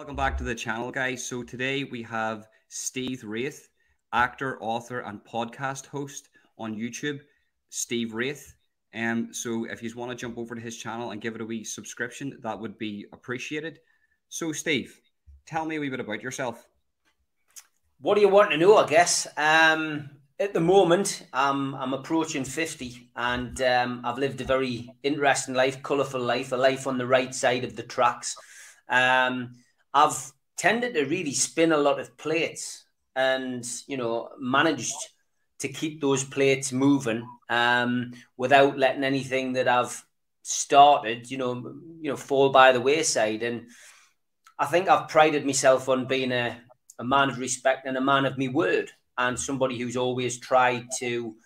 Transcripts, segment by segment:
Welcome back to the channel, guys. So today we have Steve Wraith, actor, author, and podcast host on YouTube. Steve Wraith. So if you want to jump over to his channel and give it a wee subscription, that would be appreciated. So Steve, tell me a wee bit about yourself. What do you want to know, I guess? At the moment, I'm approaching 50 and I've lived a very interesting life, colourful life, a life on the right side of the tracks. I've tended to really spin a lot of plates and, managed to keep those plates moving without letting anything that I've started, fall by the wayside. And I think I've prided myself on being a man of respect and a man of my word, and somebody who's always tried to,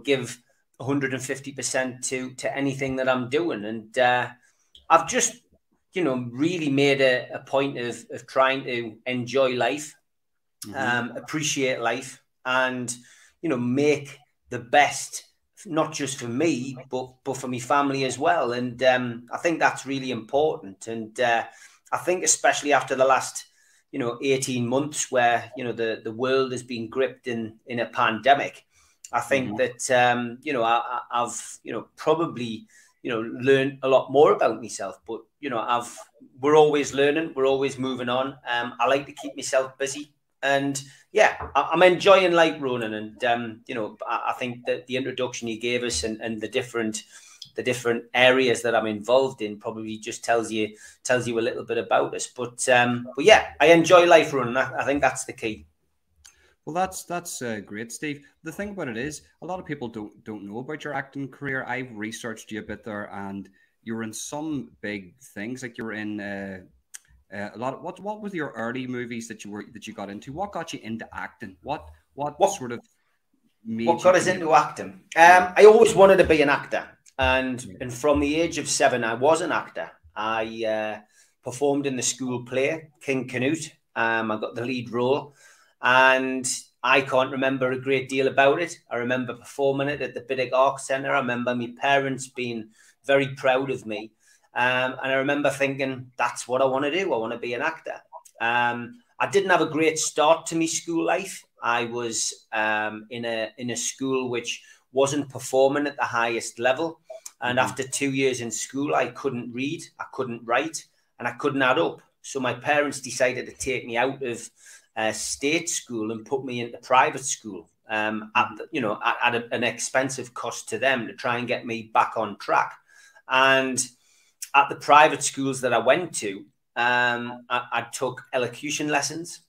give 150% to anything that I'm doing. And I've just, really made a point of trying to enjoy life, appreciate life, and, make the best, not just for me, but for my family as well. And I think that's really important. And I think especially after the last 18 months where, the world has been gripped in a pandemic, I think that, I've, probably, learned a lot more about myself, but, we're always learning, we're always moving on. I like to keep myself busy, and yeah, I'm enjoying life, Ronan. And, I think that the introduction you gave us and the different areas that I'm involved in probably just tells you a little bit about us. But yeah, I enjoy life, Ronan. I think that's the key. Well, that's great, Steve. The thing about it is, a lot of people don't know about your acting career. I've researched you a bit there, and you were in some big things. Like you were in a lot of what were your early movies that you got into? What got you into acting? What sort of made what got us into acting? I always wanted to be an actor. And from the age of 7, I was an actor. I performed in the school play, King Canute. I got the lead role. And I can't remember a great deal about it. I remember performing it at the Biddick Arts Centre. I remember my parents being very proud of me. And I remember thinking, that's what I want to do. I want to be an actor. I didn't have a great start to my school life. I was in a school which wasn't performing at the highest level. And after 2 years in school, I couldn't read, I couldn't write, and I couldn't add up. So my parents decided to take me out of state school and put me into private school at an expensive cost to them to try and get me back on track. And at the private schools that I went to, I took elocution lessons.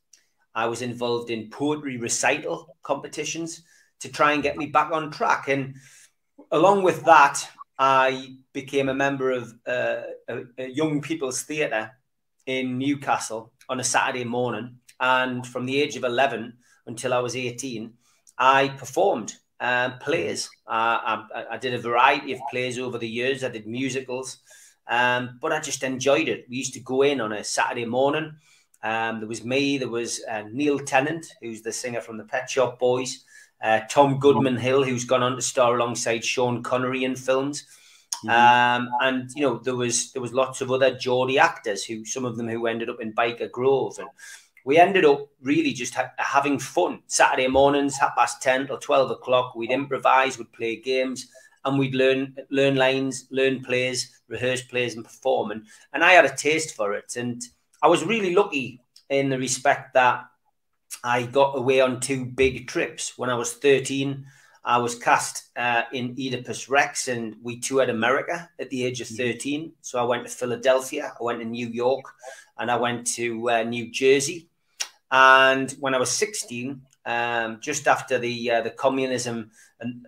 I was involved in poetry recital competitions to try and get me back on track. And along with that, I became a member of a young people's theatre in Newcastle on a Saturday morning. And from the age of 11 until I was 18, I performed plays. I did a variety of plays over the years. I did musicals, but I just enjoyed it. We used to go in on a Saturday morning. There was me, there was Neil Tennant, who's the singer from the Pet Shop Boys, Tom Goodman Hill, who's gone on to star alongside Sean Connery in films. And there was lots of other Geordie actors, some of them who ended up in Biker Grove. And we ended up really just having fun. Saturday mornings, 10:30 till 12 o'clock, we'd improvise, we'd play games, and we'd learn lines, learn plays, rehearse plays and perform. And I had a taste for it. And I was really lucky in the respect that I got away on 2 big trips. When I was 13, I was cast in Oedipus Rex, and we toured America at the age of 13. So I went to Philadelphia, I went to New York, and I went to New Jersey. And when I was 16, just after the communism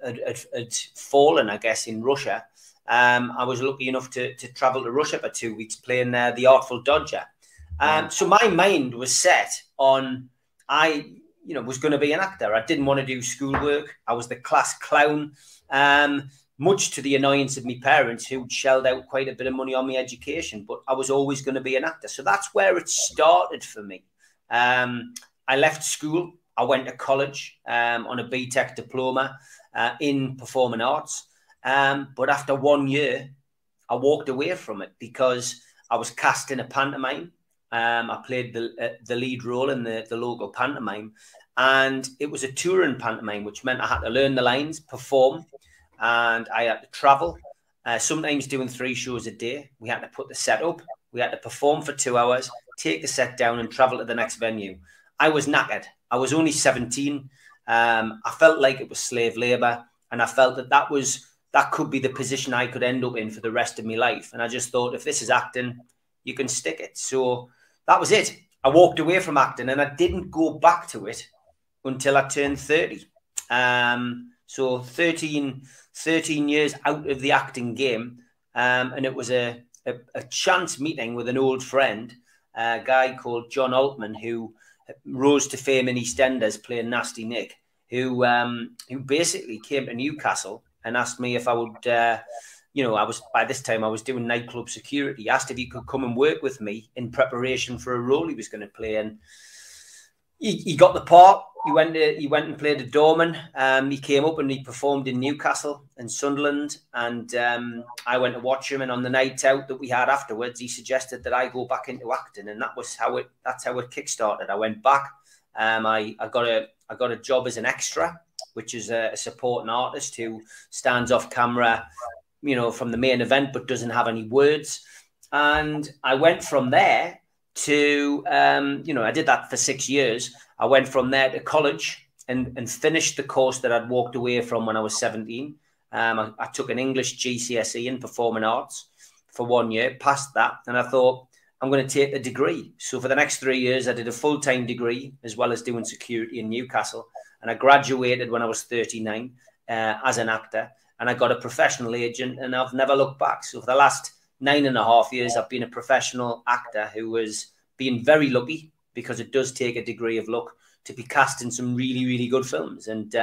had fallen, I guess, in Russia, I was lucky enough to travel to Russia for 2 weeks playing The Artful Dodger. So my mind was set on, I was going to be an actor. I didn't want to do schoolwork. I was the class clown, much to the annoyance of my parents, who shelled out quite a bit of money on my education, but I was always going to be an actor. So that's where it started for me. I left school. I went to college on a BTEC diploma in performing arts. But after 1 year, I walked away from it because I was cast in a pantomime I played the lead role in the local pantomime, and it was a touring pantomime, which meant I had to learn the lines, perform, and I had to travel. Sometimes doing 3 shows a day. We had to put the set up. We had to perform for 2 hours, take the set down, and travel to the next venue. I was knackered. I was only 17. I felt like it was slave labor, and I felt that could be the position I could end up in for the rest of my life. And I just thought, if this is acting, you can stick it. So that was it. I walked away from acting, and I didn't go back to it until I turned 30. So 13 years out of the acting game. And it was a chance meeting with an old friend, a guy called John Altman, who rose to fame in EastEnders playing Nasty Nick, who basically came to Newcastle and asked me if I would, by this time I was doing nightclub security. He asked if he could come and work with me in preparation for a role he was going to play. And he got the part. He went and played a doorman. He came up and he performed in Newcastle and Sunderland. And I went to watch him. And on the night out that we had afterwards, he suggested that I go back into acting. And that's how it kickstarted. I went back. I got a job as an extra, which is a supporting artist who stands off camera, from the main event, but doesn't have any words. And I went from there to, I did that for 6 years. I went from there to college and finished the course that I'd walked away from when I was 17. I took an English GCSE in performing arts for 1 year, passed that. And I thought, I'm going to take the degree. So for the next 3 years, I did a full-time degree as well as doing security in Newcastle. And I graduated when I was 39 as an actor. And I got a professional agent, and I've never looked back. So for the last 9.5 years, I've been a professional actor who has been very lucky, because it does take a degree of luck to be cast in some really, really good films. And,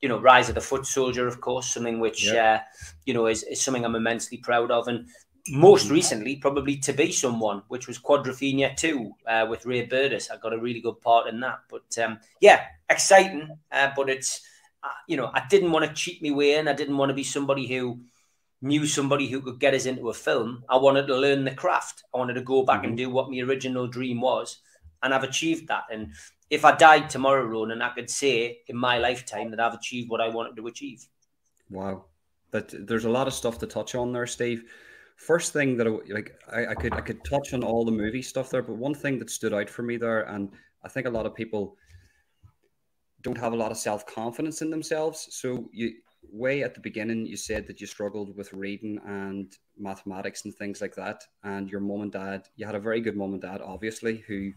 Rise of the Foot Soldier, of course, something which, is something I'm immensely proud of. And most recently, probably To Be Someone, which was Quadrophenia 2 with Ray Burtis. I got a really good part in that. But, exciting. But it's, I didn't want to cheat my way in. I didn't want to be somebody who knew somebody who could get us into a film. I wanted to learn the craft. I wanted to go back and do what my original dream was. And I've achieved that. And if I died tomorrow, Ronan, I could say in my lifetime that I've achieved what I wanted to achieve. Wow. But there's a lot of stuff to touch on there, Steve. First thing that I could touch on all the movie stuff there, but one thing that stood out for me there, and I think a lot of people don't have a lot of self-confidence in themselves. So way at the beginning, you said that you struggled with reading and mathematics and things like that. And your mom and dad, you had a very good mom and dad, obviously, who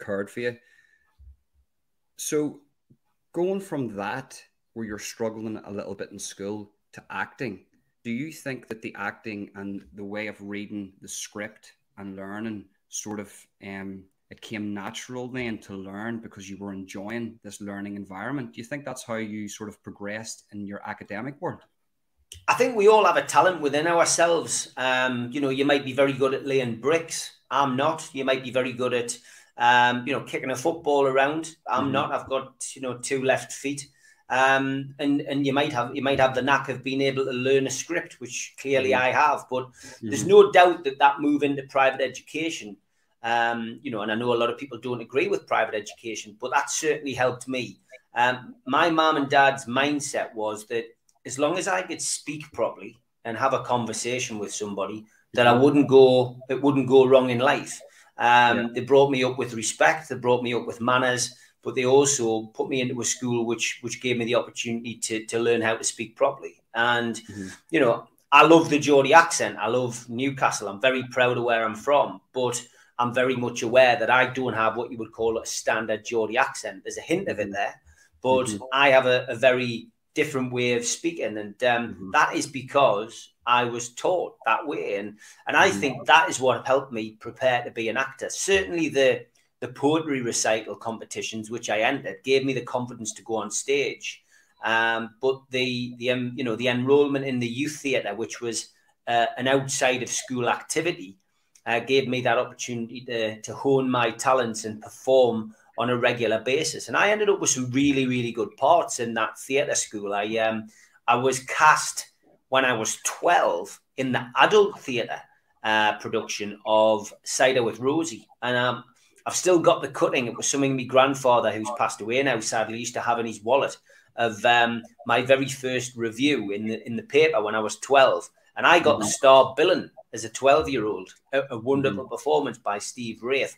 cared for you. So going from that, where you're struggling a little bit in school, to acting, do you think that the acting and the way of reading the script and learning sort of, it came natural then to learn because you were enjoying this learning environment? Do you think that's how you sort of progressed in your academic world? I think we all have a talent within ourselves. You might be very good at laying bricks. I'm not. You might be very good at, kicking a football around. I'm not. I've got, 2 left feet. And you might have the knack of being able to learn a script, which clearly I have. But there's no doubt that move into private education, and I know a lot of people don't agree with private education, but that certainly helped me. My mom and dad's mindset was that as long as I could speak properly and have a conversation with somebody, that it wouldn't go wrong in life. They brought me up with respect. They brought me up with manners, but they also put me into a school which gave me the opportunity to learn how to speak properly. And, I love the Geordie accent. I love Newcastle. I'm very proud of where I'm from, but I'm very much aware that I don't have what you would call a standard Geordie accent. There's a hint of it there, but I have a very different way of speaking. And that is because I was taught that way. And I think that is what helped me prepare to be an actor. Certainly the poetry recital competitions, which I entered, gave me the confidence to go on stage. But the enrollment in the youth theatre, which was an outside of school activity, gave me that opportunity to hone my talents and perform on a regular basis. And I ended up with some really, really good parts in that theatre school. I was cast when I was 12 in the adult theatre production of Cider with Rosie. And I've still got the cutting. It was something my grandfather, who's passed away now, sadly, used to have in his wallet, of my very first review in the paper when I was 12. And I got the star billing as a 12-year-old, a wonderful performance by Steve Wraith.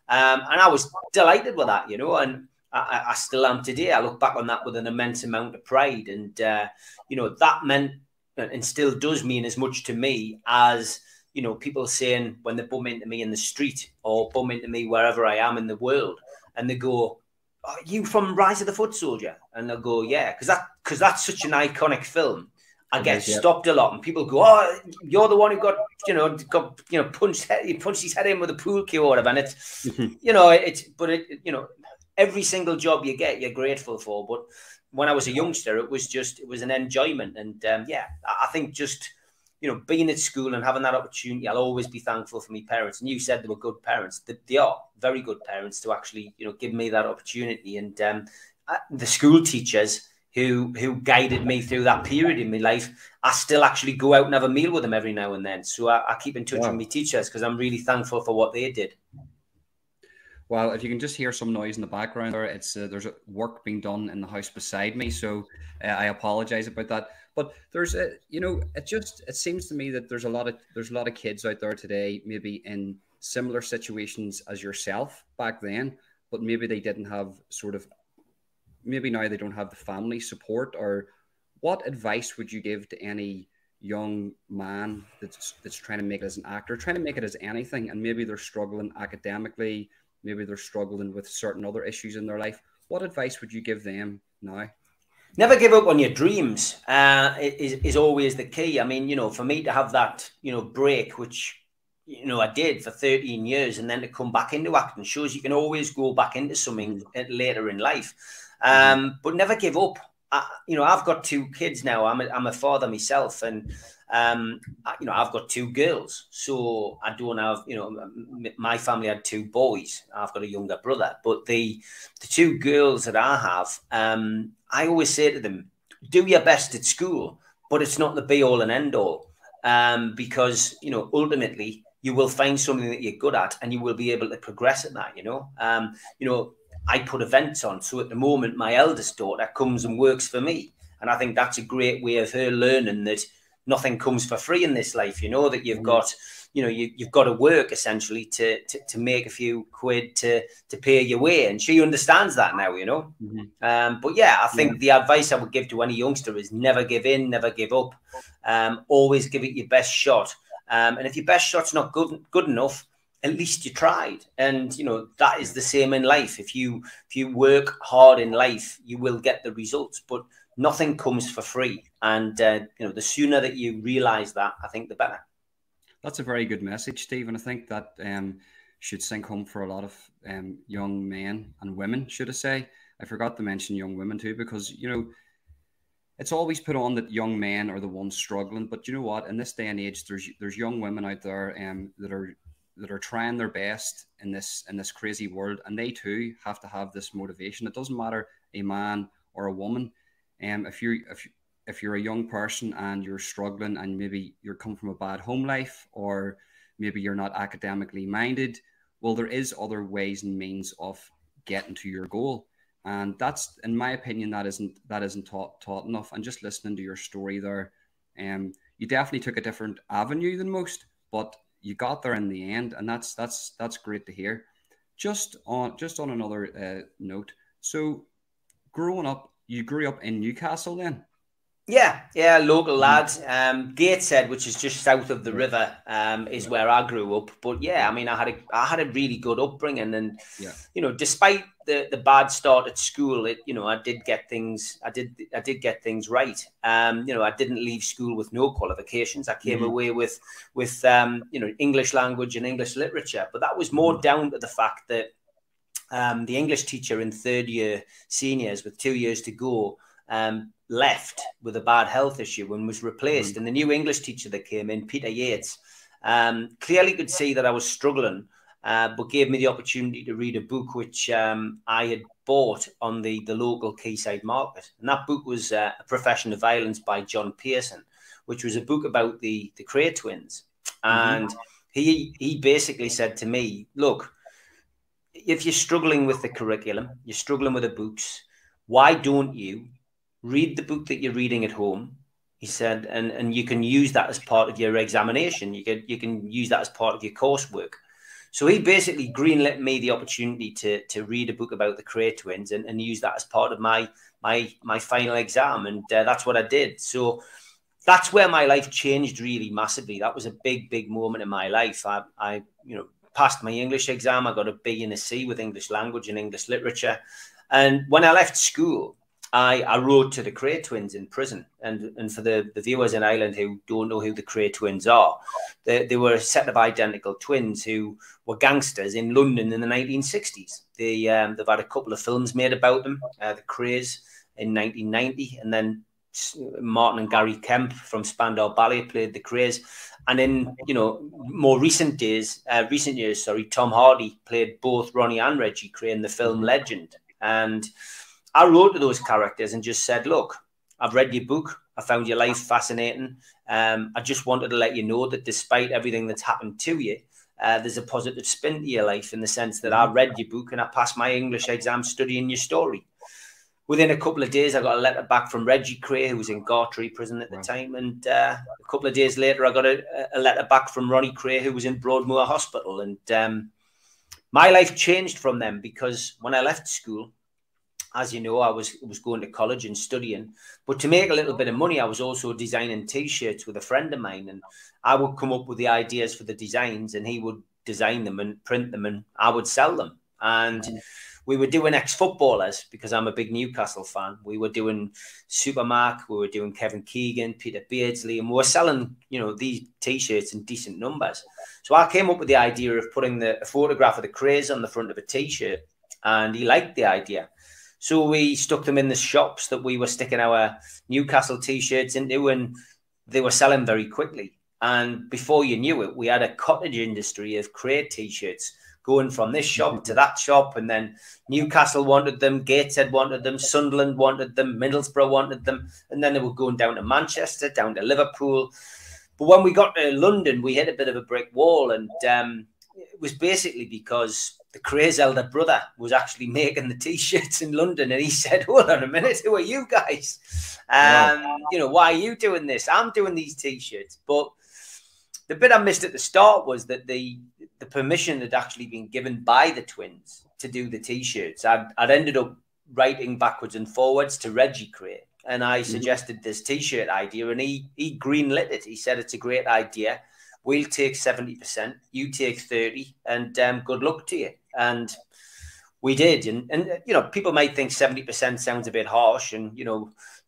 And I was delighted with that, you know, and I still am today. I look back on that with an immense amount of pride. And, you know, that meant and still does mean as much to me as, you know, people saying when they bump into me in the street or bump into me wherever I am in the world, and they go, "Are you from Rise of the Foot Soldier?" And they'll go, "Yeah," because that's such an iconic film. I get stopped a lot, and people go, "Oh, you're the one who got punched his head in with a pool cue or whatever." And it's, you know, you know, every single job you get, you're grateful for. But when I was a youngster, it was an enjoyment, and yeah, I think just, you know, being at school and having that opportunity, I'll always be thankful for my parents. And you said they were good parents. They are very good parents to actually, you know, give me that opportunity. And the school teachers who guided me through that period in my life, I still actually go out and have a meal with them every now and then. So I keep in touch with my teachers because I'm really thankful for what they did. Well, if you can just hear some noise in the background there, it's there's work being done in the house beside me, so I apologize about that. But there's you know, it seems to me that there's a lot of kids out there today, maybe in similar situations as yourself back then, but maybe they didn't have maybe now they don't have the family support. Or what advice would you give to any young man that's trying to make it as an actor, trying to make it as anything, and maybe they're struggling academically? Maybe they're struggling with certain other issues in their life. What advice would you give them now? Never give up on your dreams is always the key. I mean, you know, for me to have that, you know, break, which, you know, I did for 13 years, and then to come back into acting shows you can always go back into something later in life. But never give up. You know, I've got 2 kids now. I'm a father myself, and you know, I've got 2 girls, so I don't have, you know, my family had 2 boys. I've got a younger brother, but the 2 girls that I have, I always say to them, do your best at school, but it's not the be all and end all, because, you know, ultimately you will find something that you're good at, and you will be able to progress at that. You know, I put events on, so at the moment my eldest daughter comes and works for me, and I think that's a great way of her learning that nothing comes for free in this life. You know, that you've got, you know, you've got to work essentially to make a few quid to pay your way, and she understands that now. You know, but yeah, I think the advice I would give to any youngster is never give in, never give up. Always give it your best shot, and if your best shot's not good enough, at least you tried. And, you know, that is the same in life. If you work hard in life, you will get the results, but nothing comes for free. And, you know, the sooner that you realize that, I think the better. That's a very good message, Steve. And I think that should sink home for a lot of young men and women, should I say. I forgot to mention young women too, because, you know, it's always put on that young men are the ones struggling. But you know what? In this day and age, there's young women out there that are trying their best in this crazy world, and they too have to have this motivation. It doesn't matter a man or a woman. If you're a young person and you're struggling, and maybe you're coming from a bad home life, or maybe you're not academically minded, well, there is other ways and means of getting to your goal. And that's, in my opinion, that isn't taught enough. And just listening to your story there, you definitely took a different avenue than most, but you got there in the end, and that's great to hear. Just on another note, so growing up, you grew up in Newcastle then? Yeah, local lad. Gateshead, which is just south of the river, is where I grew up. But yeah, I mean, I had a really good upbringing, and you know, despite the bad start at school, you know, I did get things right. You know, I didn't leave school with no qualifications. I came away with you know, English language and English literature, but that was more down to the fact that the English teacher in 3rd year seniors, with 2 years to go, left with a bad health issue and was replaced. And the new English teacher that came in, Peter Yates, clearly could see that I was struggling, but gave me the opportunity to read a book which I had bought on the local quayside market. And that book was A Profession of Violence by John Pearson, which was a book about the Kray twins. And he basically said to me, look, if you're struggling with the curriculum, you're struggling with the books, why don't you read the book that you're reading at home? He said, and you can use that as part of your examination. You can use that as part of your coursework. So he basically greenlit me the opportunity to read a book about the Kray twins and use that as part of my final exam. And that's what I did. So that's where my life changed really massively. That was a big moment in my life. I passed my English exam. I got a B and a C with English language and English literature. And when I left school, I wrote to the Kray twins in prison. And for the viewers in Ireland who don't know who the Kray twins are, they were a set of identical twins who were gangsters in London in the 1960s. They've had a couple of films made about them, the Krays in 1990, and then Martin and Gary Kemp from Spandau Ballet played the Krays. And in more recent years, Tom Hardy played both Ronnie and Reggie Kray in the film Legend. And I wrote to those characters and just said, look, I've read your book. I found your life fascinating. I just wanted to let you know that despite everything that's happened to you, there's a positive spin to your life in the sense that I read your book and I passed my English exam studying your story. Within a couple of days, I got a letter back from Reggie Kray, who was in Gartree prison at the time. And a couple of days later, I got a letter back from Ronnie Kray, who was in Broadmoor Hospital. And my life changed from them because when I left school, as you know, I was going to college and studying. But to make a little bit of money, I was also designing T-shirts with a friend of mine. And I would come up with the ideas for the designs and he would design them and print them and I would sell them. And we were doing ex-footballers because I'm a big Newcastle fan. We were doing Supermark, we were doing Kevin Keegan, Peter Beardsley, and we were selling, these T-shirts in decent numbers. So I came up with the idea of putting a photograph of the Krays on the front of a T-shirt, and he liked the idea. So we stuck them in the shops that we were sticking our Newcastle T-shirts into, and they were selling very quickly. And before you knew it, we had a cottage industry of Kray T-shirts going from this shop to that shop, and then Newcastle wanted them, Gateshead wanted them, Sunderland wanted them, Middlesbrough wanted them, and then they were going down to Manchester, down to Liverpool. But when we got to London, we hit a bit of a brick wall, and it was basically because the Kray's elder brother was actually making the T-shirts in London, and he said, hold on a minute, who are you guys? Why are you doing this? I'm doing these T-shirts. But the bit I missed at the start was that the permission had actually been given by the twins to do the T-shirts. I'd ended up writing backwards and forwards to Reggie Kray, and I suggested this T-shirt idea, and he greenlit it. He said, it's a great idea. We'll take 70%, you take 30%, and good luck to you. And we did. And people might think 70% sounds a bit harsh, and,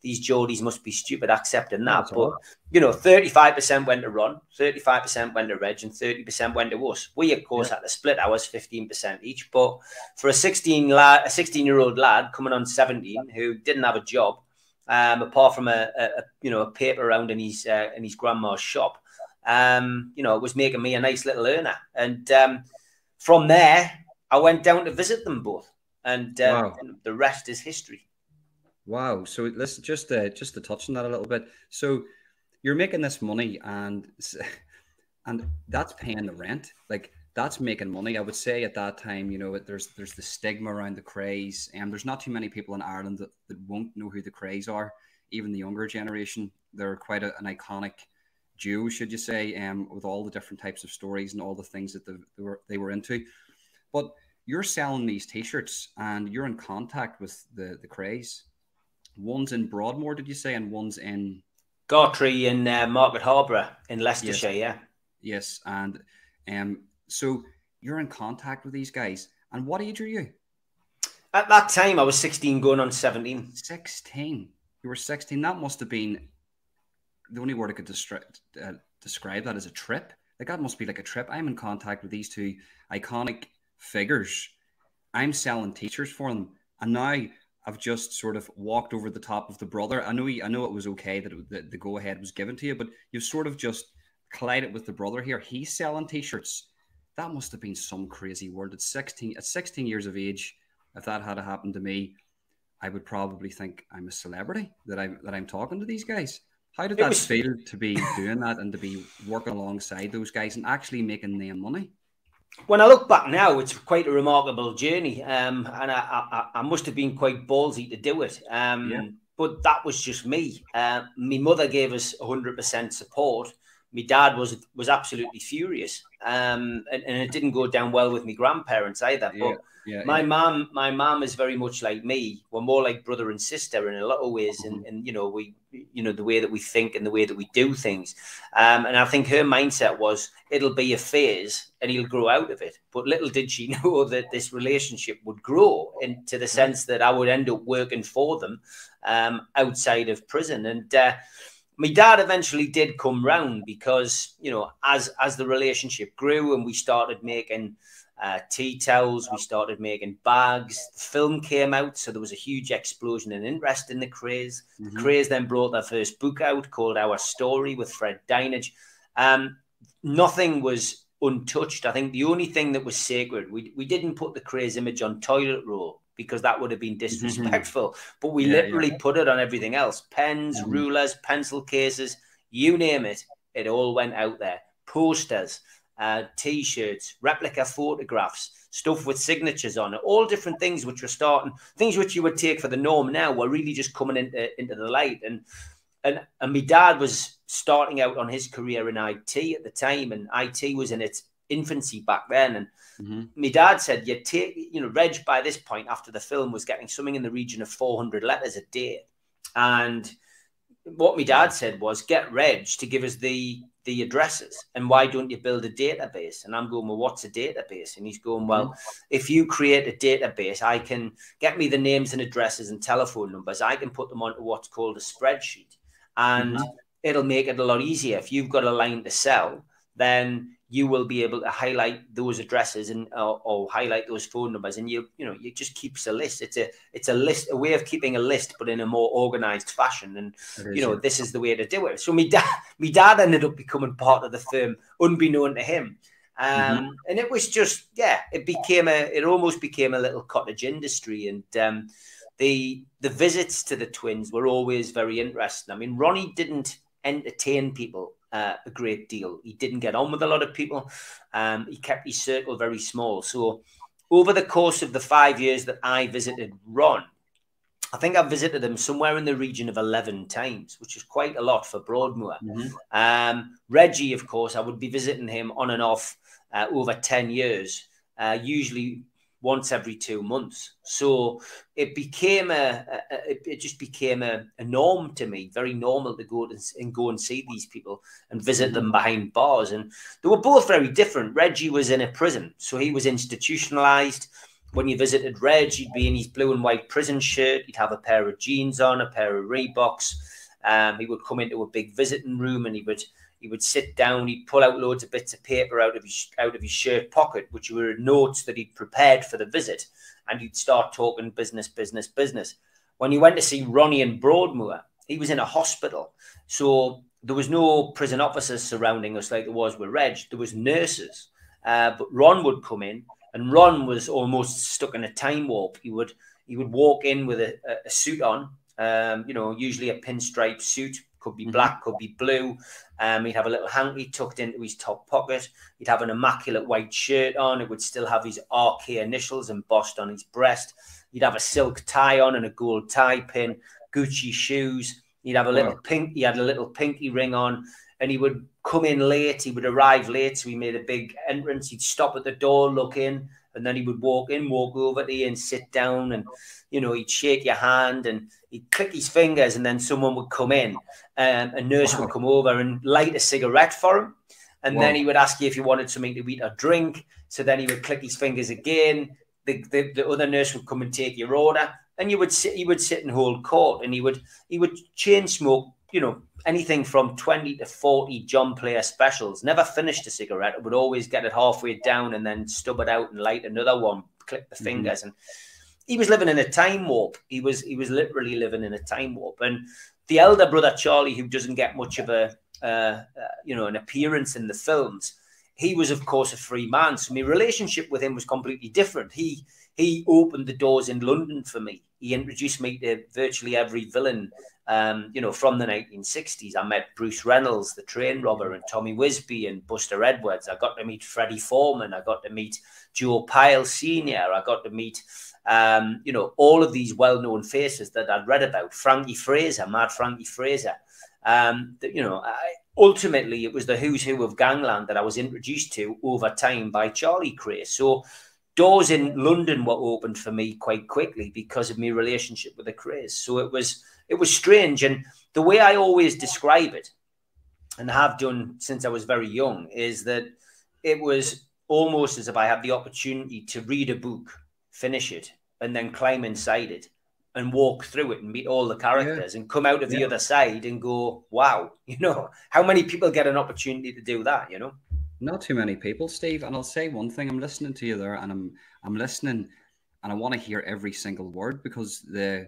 these Geordies must be stupid accepting that. But, 35% went to Ron, 35% went to Reg, and 30% went to us. We, of course, had to split ours 15% each. But for a 16-year-old lad coming on 17 who didn't have a job, apart from a paper round in his grandma's shop, it was making me a nice little earner. And from there, I went down to visit them both. And the rest is history. Wow. So let's just to touch on that a little bit. So you're making this money and that's paying the rent. Like, that's making money. I would say at that time, there's the stigma around the Krays, and there's not too many people in Ireland that won't know who the Krays are. Even the younger generation, they're quite an iconic duo, should you say, with all the different types of stories and all the things that they were into. But you're selling these T-shirts and you're in contact with the Krays. One's in Broadmoor, did you say, and one's in Gartree in Market Harborough in Leicestershire. Yes. Yes, and so you're in contact with these guys. And what age are you? At that time, I was 16, going on 17. 16. You were 16. That must have been the only word I could describe that as a trip. Like, that must be like a trip. I'm in contact with these two iconic figures. I'm selling T-shirts for them, and now I've just sort of walked over the top of the brother. I know it was okay that the go-ahead was given to you, but you've sort of just collided with the brother here. He's selling T-shirts. That must have been some crazy world. At 16 years of age, if that had happened to me, I would probably think I'm a celebrity, that I'm talking to these guys. How did that feel to be doing that and to be working alongside those guys and actually making them money? When I look back now, it's quite a remarkable journey, and I must have been quite ballsy to do it. But that was just me. My mother gave us 100% support. My dad was absolutely furious, and it didn't go down well with my grandparents either. But my mom is very much like me. We're more like brother and sister in a lot of ways, and the way that we think and the way that we do things. And I think her mindset was, it'll be a phase and he'll grow out of it. But little did she know that this relationship would grow into the sense that I would end up working for them outside of prison. And my dad eventually did come round because, as the relationship grew and we started making tea towels, we started making bags, the film came out, so there was a huge explosion in interest in the Krays. The Krays then brought their first book out called Our Story with Fred Dinage. Nothing was untouched. I think the only thing that was sacred, we didn't put the Krays image on toilet roll because that would have been disrespectful, but we literally put it on everything else. Pens, rulers, pencil cases, you name it, it all went out there. Posters, T-shirts, replica photographs, stuff with signatures on it, all different things which were starting, things which you would take for the norm now were really just coming into the light. And my dad was starting out on his career in IT at the time, and IT was in its infancy back then. And my dad said, Reg by this point after the film was getting something in the region of 400 letters a day. And what my dad said was, get Reg to give us the addresses, and why don't you build a database? And I'm going, well, what's a database? And he's going, well, if you create a database, I can get me the names and addresses and telephone numbers. I can put them onto what's called a spreadsheet, and it'll make it a lot easier. If you've got a line to sell, then you will be able to highlight those addresses and or highlight those phone numbers, and you just keeps a list. It's a list, a way of keeping a list, but in a more organized fashion. And this is the way to do it. So my dad ended up becoming part of the firm, unbeknown to him. And it was just it almost became a little cottage industry. And the visits to the twins were always very interesting. I mean, Ronnie didn't entertain people a great deal. He didn't get on with a lot of people. He kept his circle very small. So over the course of the 5 years that I visited Ron, I think I visited him somewhere in the region of 11 times, which is quite a lot for Broadmoor. Reggie, of course, I would be visiting him on and off over 10 years, usually once every 2 months. So it became it just became a norm to me, very normal to go and see these people and visit them behind bars. And they were both very different. Reggie was in a prison, so he was institutionalized. When you visited Reg, he'd be in his blue and white prison shirt. He'd have a pair of jeans on, a pair of Reeboks. He would come into a big visiting room and he would sit down. He'd pull out loads of bits of paper out of his shirt pocket, which were notes that he'd prepared for the visit, and he'd start talking business. When you went to see Ronnie in Broadmoor, he was in a hospital, so there was no prison officers surrounding us like there was with Reg. There was nurses, but Ron would come in, and Ron was almost stuck in a time warp. He would walk in with a suit on, usually a pinstripe suit. Could be black, could be blue. He'd have a little hanky tucked into his top pocket. He'd have an immaculate white shirt on. It would still have his RK initials embossed on his breast. He'd have a silk tie on and a gold tie pin, Gucci shoes. He'd have a little He had a little pinky ring on, and he would come in late. He would arrive late, so he made a big entrance. He'd stop at the door, look in, and then he would walk over to you and sit down, and he'd shake your hand and he'd click his fingers, and then someone would come in. A nurse would come over and light a cigarette for him. And then he would ask you if you wanted something to eat or drink. So then he would click his fingers again. The other nurse would come and take your order. And he would sit and hold court. And he would chain smoke, anything from 20 to 40 John Player specials. Never finished a cigarette. Would always get it halfway down and then stub it out and light another one, click the fingers. And he was living in a time warp. He was literally living in a time warp. And the elder brother, Charlie, who doesn't get much of an appearance in the films, he was, of course, a free man. So my relationship with him was completely different. He he opened the doors in London for me. He introduced me to virtually every villain, you know, from the 1960s. I met Bruce Reynolds, the train robber, and Tommy Wisby and Buster Edwards. I got to meet Freddie Foreman. I got to meet Joe Pyle Sr. I got to meet, you know, all of these well-known faces that I'd read about. Frankie Fraser, Mad Frankie Fraser. You know, ultimately, it was the who's who of gangland that I was introduced to over time by Charlie Kray. So doors in London were opened for me quite quickly because of my relationship with the Krays. So it was strange. And the way I always describe it, and have done since I was very young, is that it was almost as if I had the opportunity to read a book, finish it, and then climb inside it and walk through it and meet all the characters and come out of the other side and go, wow, you know, how many people get an opportunity to do that, you know? Not too many people, Steve. And I'll say one thing, I'm listening to you there, and I'm listening, and I want to hear every single word, because to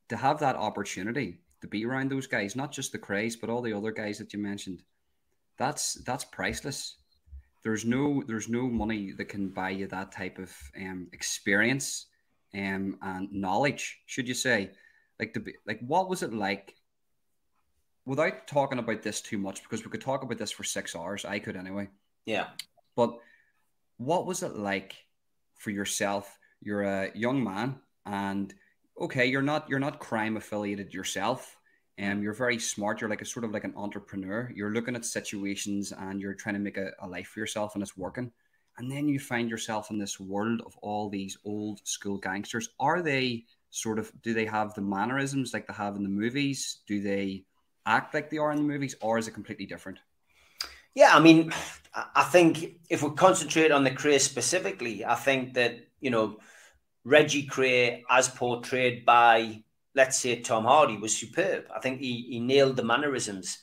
have that opportunity to be around those guys, not just the Krays, but all the other guys that you mentioned, that's priceless. There's no money that can buy you that type of experience and knowledge, should you say. Like what was it like, without talking about this too much, because we could talk about this for 6 hours, I could anyway. Yeah. But what was it like for yourself? You're a young man, and okay, you're not crime affiliated yourself. You're very smart. You're like a sort of like an entrepreneur. You're looking at situations and you're trying to make a life for yourself, and it's working. And then you find yourself in this world of all these old school gangsters. Are they do they have the mannerisms like they have in the movies? Do they act like they are in the movies, or is it completely different? Yeah, I mean, I think if we concentrate on the Kray specifically, I think that, you know, Reggie Kray, as portrayed by, let's say, Tom Hardy, was superb. I think he nailed the mannerisms.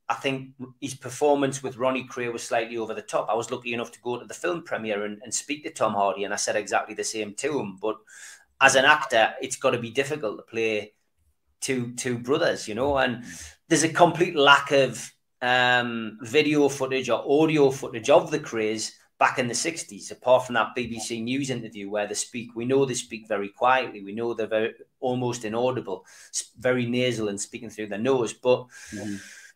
I think his performance with Ronnie Kray was slightly over the top. I was lucky enough to go to the film premiere and speak to Tom Hardy, and I said exactly the same to him. But as an actor, it's got to be difficult to play two brothers, you know, and there's a complete lack of video footage or audio footage of the Krays back in the 60s, apart from that BBC News interview where they speak. We know they speak very quietly. We know they're almost inaudible, very nasal and speaking through their nose. But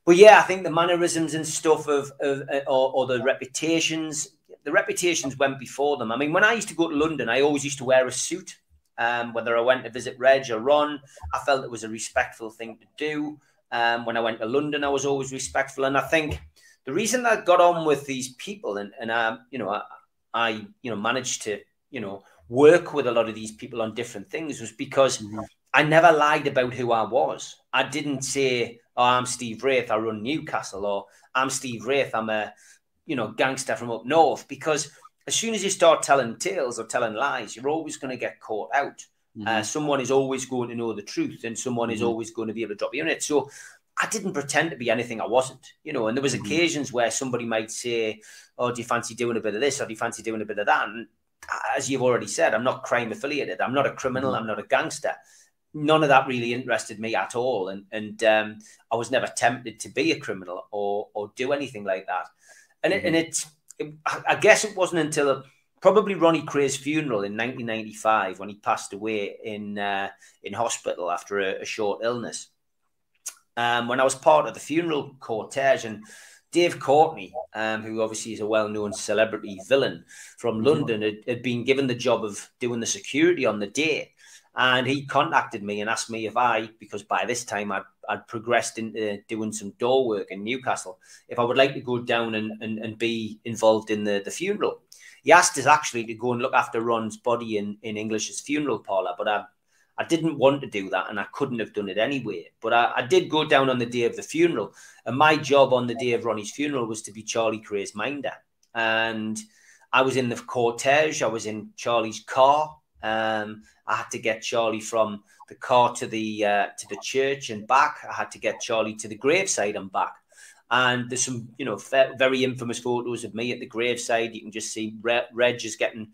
yeah, I think the mannerisms and stuff or the reputations went before them. I mean, when I used to go to London, I always used to wear a suit. Whether I went to visit Reg or Ron, I felt it was a respectful thing to do. When I went to London, I was always respectful. And I think the reason that I got on with these people and you know, I managed to, you know, work with a lot of these people on different things was because I never lied about who I was. I didn't say, oh, I'm Steve Wraith, I run Newcastle, or I'm Steve Wraith, I'm a, you know, gangster from up north. Because as soon as you start telling tales or telling lies, you're always going to get caught out. Someone is always going to know the truth, and someone is always going to be able to drop you in it. So I didn't pretend to be anything I wasn't, you know, and there was occasions where somebody might say, oh, do you fancy doing a bit of this, or do you fancy doing a bit of that? And as you've already said, I'm not crime affiliated. I'm not a criminal. I'm not a gangster. None of that really interested me at all. And I was never tempted to be a criminal or do anything like that. And I guess it wasn't until probably Ronnie Kray's funeral in 1995 when he passed away in hospital after a short illness. When I was part of the funeral cortege, and Dave Courtney, who obviously is a well-known celebrity villain from London, had been given the job of doing the security on the day. And he contacted me and asked me if because by this time I'd progressed into doing some door work in Newcastle, if I would like to go down and be involved in the funeral. He asked us actually to go and look after Ron's body in English's funeral parlour, but I didn't want to do that, and I couldn't have done it anyway. But I did go down on the day of the funeral, and my job on the day of Ronnie's funeral was to be Charlie Kray's minder. And I was in the cortege. I was in Charlie's car. I had to get Charlie from the car to the church and back. I had to get Charlie to the graveside and back. And there's some, you know, very infamous photos of me at the graveside. You can just see Reg is getting,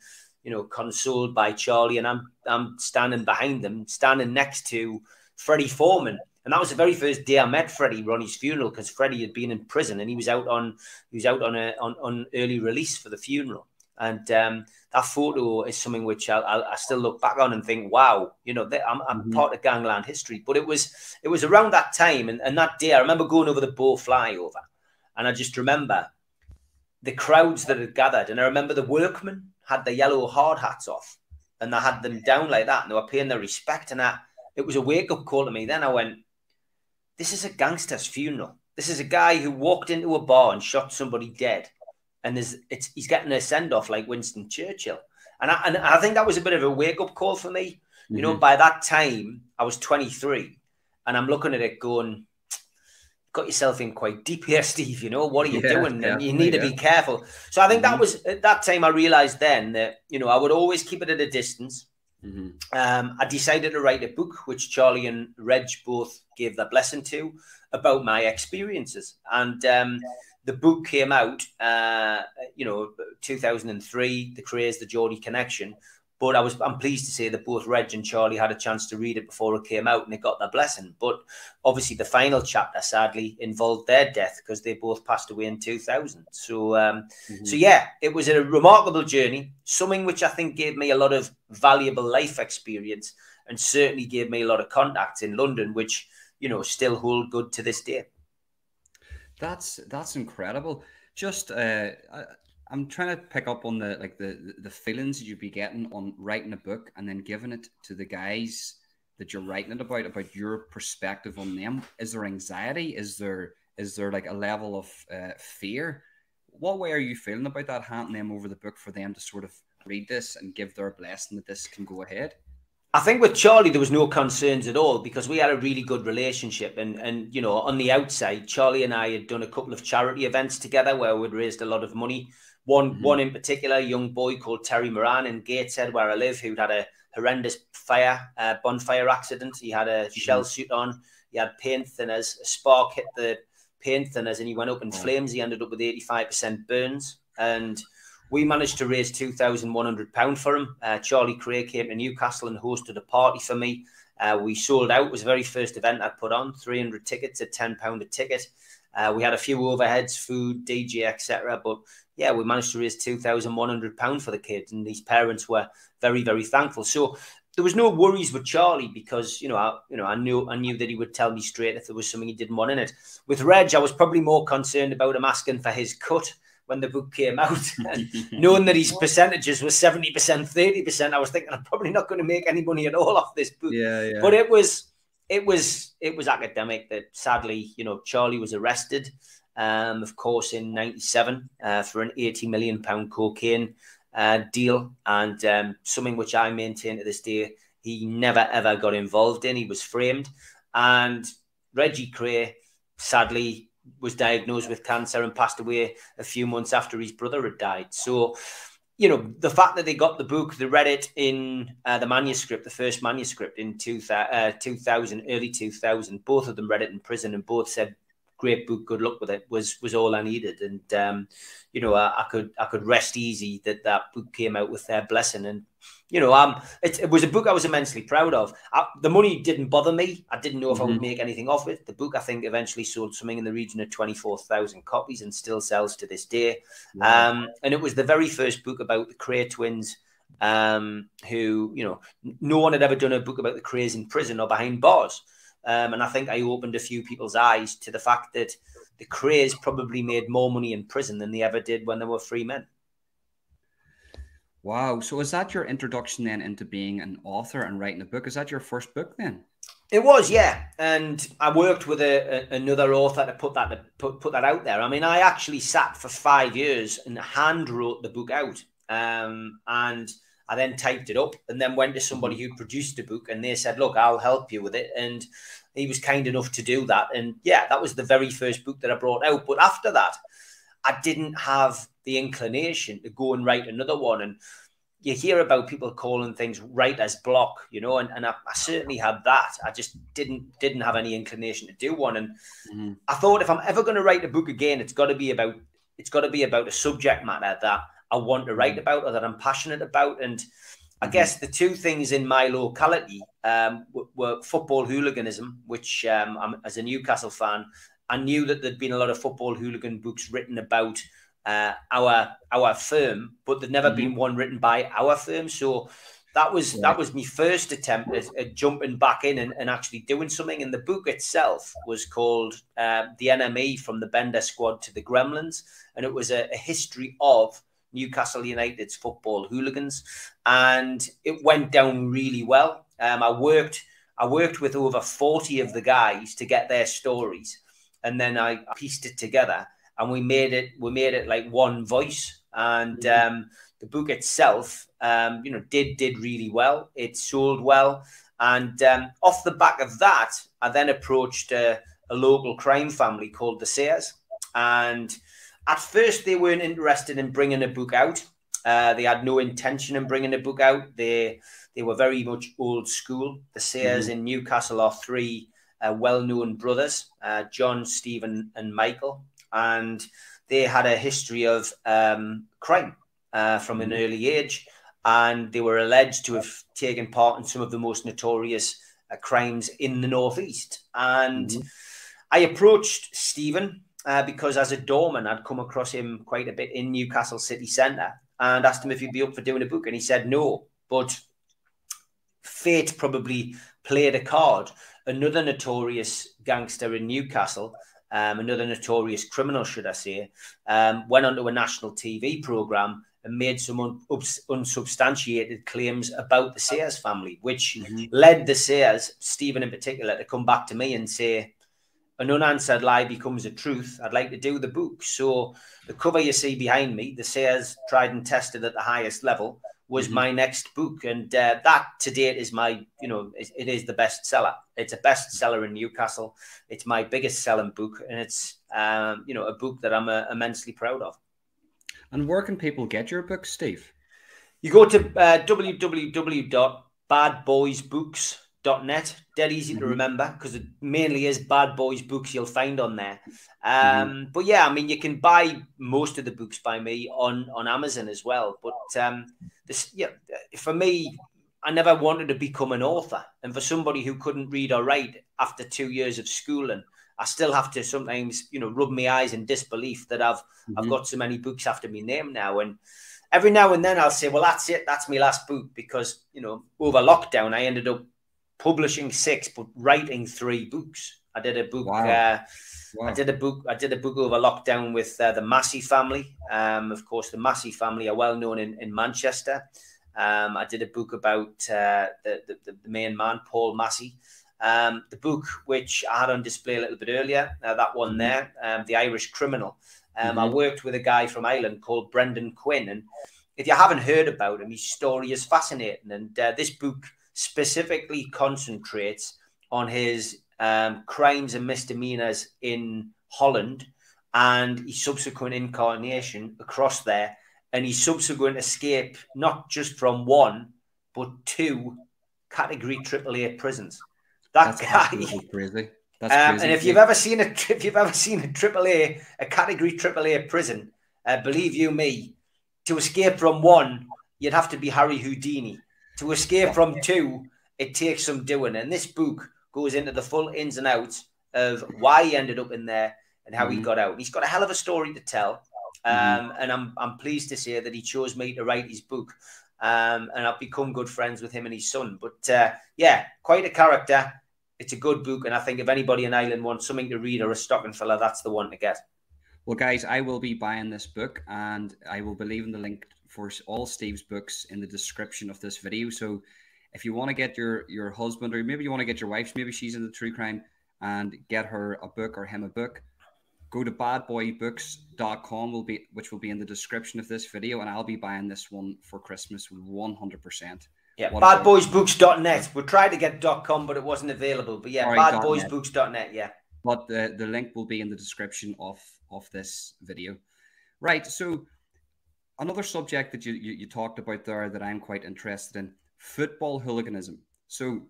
you know, consoled by Charlie, and I'm standing behind them, standing next to Freddie Foreman. And that was the very first day I met Freddie, Ronnie's funeral, because Freddie had been in prison and he was out on early release for the funeral. And that photo is something which I still look back on and think, wow, you know, I'm part of gangland history. But it was around that time, and that day I remember going over the Bow flyover, and I just remember the crowds that had gathered, and I remember the workmen had their yellow hard hats off, and they had them down like that, and they were paying their respect, and it was a wake-up call to me. Then I went, this is a gangster's funeral. This is a guy who walked into a bar and shot somebody dead, and he's getting a send-off like Winston Churchill. And I think that was a bit of a wake-up call for me. You know, by that time, I was 23, and I'm looking at it going, got yourself in quite deep here, Steve. You know, what are you doing? And you need to be careful. So I think that was, at that time, I realized then that, you know, I would always keep it at a distance. I decided to write a book, which Charlie and Reg both gave their blessing to, about my experiences. And the book came out, you know, 2003, The Krays, The Geordie Connection. But I'm pleased to say that both Reg and Charlie had a chance to read it before it came out, and they got their blessing. But obviously the final chapter sadly involved their death, because they both passed away in 2000. So, so yeah, it was a remarkable journey, something which I think gave me a lot of valuable life experience, and certainly gave me a lot of contacts in London, which, you know, still hold good to this day. That's incredible. Just I'm trying to pick up on the feelings that you'd be getting on writing a book and then giving it to the guys that you're writing it about your perspective on them. Is there anxiety? Is there like a level of fear? What way are you feeling about that, handing them over the book for them to sort of read this and give their blessing that this can go ahead? I think with Charlie, there was no concerns at all, because we had a really good relationship. And you know, on the outside, Charlie and I had done a couple of charity events together where we'd raised a lot of money. One in particular, a young boy called Terry Moran in Gateshead, where I live, who'd had a horrendous bonfire accident. He had a shell suit on. He had paint thinners. A spark hit the paint thinners and he went up in flames. He ended up with 85% burns. And we managed to raise £2,100 for him. Charlie Kray came to Newcastle and hosted a party for me. We sold out. It was the very first event I put on. 300 tickets at £10 a ticket. We had a few overheads, food, DJ, etc. But yeah, we managed to raise £2,100 for the kids, and these parents were very, very thankful. So there was no worries with Charlie, because I knew that he would tell me straight if there was something he didn't want in it. With Reg, I was probably more concerned about him asking for his cut when the book came out, and knowing that his percentages were 70%, 30%. I was thinking, I'm probably not going to make any money at all off this book. Yeah. But it was academic. That sadly, Charlie was arrested, of course, in '97 for an £80 million cocaine deal, and something which I maintain to this day he never ever got involved in. He was framed, and Reggie Kray sadly was diagnosed with cancer and passed away a few months after his brother had died. So, the fact that they got the book, they read it in the manuscript, the first manuscript in 2000, early 2000. Both of them read it in prison, and both said, "Great book, good luck with it," was all I needed. And I could rest easy that book came out with their blessing. And it was a book I was immensely proud of. The money didn't bother me. I didn't know if I would make anything off it. The book, I think, eventually sold something in the region of 24,000 copies and still sells to this day. And it was the very first book about the Kray twins, who no one had ever done a book about the Krays in prison or behind bars. And I think I opened a few people's eyes to the fact that the Krays probably made more money in prison than they ever did when they were free men. Wow. So is that your introduction then into being an author and writing a book? Is that your first book then? It was, yeah. And I worked with another author to put that out there. I mean, I actually sat for 5 years and hand wrote the book out. And I then typed it up and then went to somebody who produced the book, and they said, "Look, I'll help you with it." And he was kind enough to do that. And yeah, that was the very first book that I brought out. But after that, I didn't have the inclination to go and write another one. And you hear about people calling things writer's block, and I certainly had that. I just didn't have any inclination to do one. And I thought, if I'm ever going to write a book again, it's got to be about a subject matter that I want to write about or that I'm passionate about. And I guess the two things in my locality were football hooliganism, which as a Newcastle fan, I knew that there'd been a lot of football hooligan books written about our firm, but there'd never been one written by our firm. So that was my first attempt at jumping back in and actually doing something. And the book itself was called The NME from the Bender Squad to the Gremlins, and it was a history of Newcastle United's football hooligans, and it went down really well. I worked with over 40 of the guys to get their stories, and then I pieced it together, and we made it like one voice. And the book itself, did really well. It sold well, and off the back of that, I then approached a local crime family called the Sayers, and at first, they weren't interested in bringing a book out. They had no intention in bringing a book out. They were very much old school. The Sayers in Newcastle are three well-known brothers, John, Stephen, and Michael, and they had a history of crime from an early age, and they were alleged to have taken part in some of the most notorious crimes in the Northeast. And I approached Stephen, because as a doorman, I'd come across him quite a bit in Newcastle city centre, and asked him if he'd be up for doing a book. And he said no, but fate probably played a card. Another notorious gangster in Newcastle, another notorious criminal, should I say, went onto a national TV programme and made some unsubstantiated claims about the Sayers family, which led the Sayers, Stephen in particular, to come back to me and say, an unanswered lie becomes a truth. I'd like to do the book. So the cover you see behind me, the Sayers tried and tested at the highest level, was my next book. And that to date is my, it is the bestseller. It's a bestseller in Newcastle. It's my biggest selling book. And it's, a book that I'm immensely proud of. And where can people get your book, Steve? You go to www.badboysbooks.net. Dead easy to remember, because it mainly is Bad Boys Books you'll find on there. But yeah, I mean, you can buy most of the books by me on Amazon as well. But for me, I never wanted to become an author. And for somebody who couldn't read or write after 2 years of schooling, I still have to sometimes, rub my eyes in disbelief that I've got so many books after my name now. And every now and then I'll say, well, that's it. That's my last book, because, over lockdown, I ended up publishing 6, but writing 3 books. I did a book. Wow. I did a book over lockdown with the Massey family. Of course, the Massey family are well known in Manchester. I did a book about the main man, Paul Massey. The book which I had on display a little bit earlier, that one there, The Irish Criminal. I worked with a guy from Ireland called Brendan Quinn, and if you haven't heard about him, his story is fascinating. And this book specifically concentrates on his crimes and misdemeanors in Holland and his subsequent incarnation across there, and his subsequent escape, not just from 1, but 2 category AAA prisons. That's crazy. That's crazy. And if you've ever seen a category AAA prison, believe you me, to escape from 1, you'd have to be Harry Houdini. To escape from 2, it takes some doing. And this book goes into the full ins and outs of why he ended up in there and how he got out. He's got a hell of a story to tell. And I'm pleased to say that he chose me to write his book. And I've become good friends with him and his son. But yeah, quite a character. It's a good book. And I think if anybody in Ireland wants something to read or a stocking filler, that's the one to get. Well, guys, I will be buying this book, and I will be leaving the link for all Steve's books in the description of this video. So if you want to get your husband, or maybe you want to get your wife, maybe she's into true crime, and get her a book or him a book, go to badboybooks.com, which will be in the description of this video, and I'll be buying this one for Christmas 100%. Yeah, badboysbooks.net. We tried to get .com, but it wasn't available. But yeah, badboysbooks.net, yeah. But the link will be in the description of this video. Right, so another subject that you talked about there that I'm quite interested in, football hooliganism. So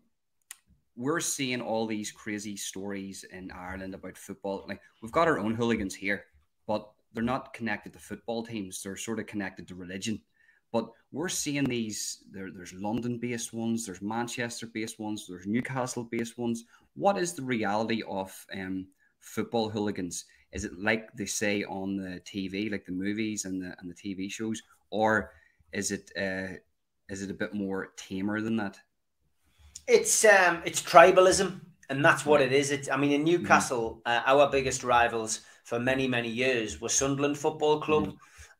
we're seeing all these crazy stories in Ireland about football. Like, we've got our own hooligans here, but they're not connected to football teams. They're sort of connected to religion. But we're seeing these, there's London-based ones, there's Manchester-based ones, there's Newcastle-based ones. What is the reality of football hooligans? Is it like they say on the TV, like the movies and the TV shows, or is it a bit more tamer than that? It's tribalism, and that's what Yeah. it is. I mean, in Newcastle, our biggest rivals for many, many years were Sunderland Football Club.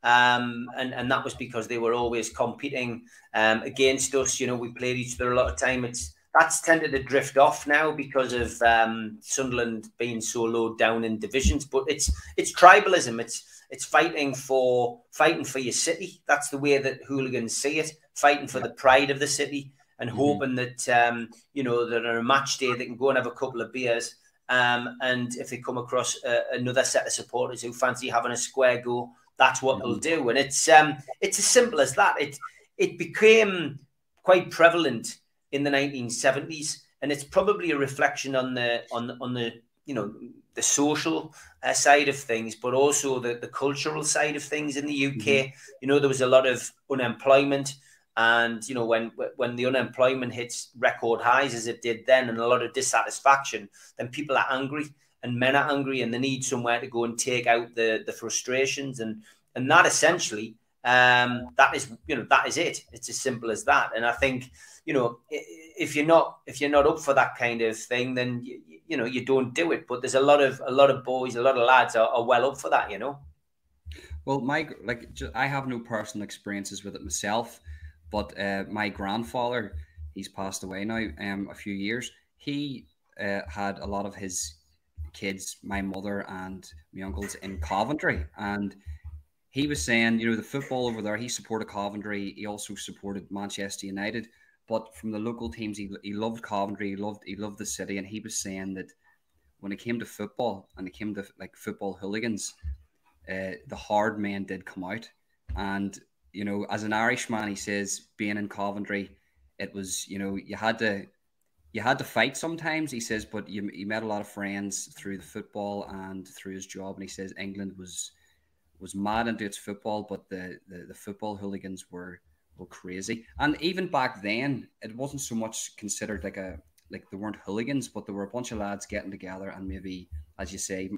And that was because they were always competing against us. You know, we played each other a lot of time. That's tended to drift off now because of Sunderland being so low down in divisions. But it's tribalism. It's fighting for your city. That's the way that hooligans see it. Fighting for the pride of the city and hoping that you know, that on a match day they can go and have a couple of beers. And if they come across another set of supporters who fancy having a square go, that's what they'll do. And it's as simple as that. It became quite prevalent in the 1970s, and it's probably a reflection on the you know, the social side of things, but also the cultural side of things in the UK. You know, there was a lot of unemployment, and you know, when the unemployment hits record highs as it did then, and a lot of dissatisfaction, then people are angry, and men are angry, and they need somewhere to go and take out the frustrations, and that essentially that is it. It's as simple as that. And I think, you know, if you're not up for that kind of thing, then you know, you don't do it. But there's a lot of boys, a lot of lads are well up for that, you know. Well, I have no personal experiences with it myself, but my grandfather, he's passed away now a few years. He had a lot of his kids, my mother and my uncles, in Coventry, and he was saying, you know, the football over there, he supported Coventry. He also supported Manchester United. But from the local teams, he loved Coventry. He loved the city. And he was saying that when it came to football and it came to like football hooligans, the hard men did come out. And, you know, as an Irishman, he says, being in Coventry, it was, you know, you had to fight sometimes, he says, but he met a lot of friends through the football and through his job. And he says England was mad into its football, but the football hooligans were crazy. And even back then, it wasn't so much considered like they weren't hooligans, but there were a bunch of lads getting together, and maybe, as you say,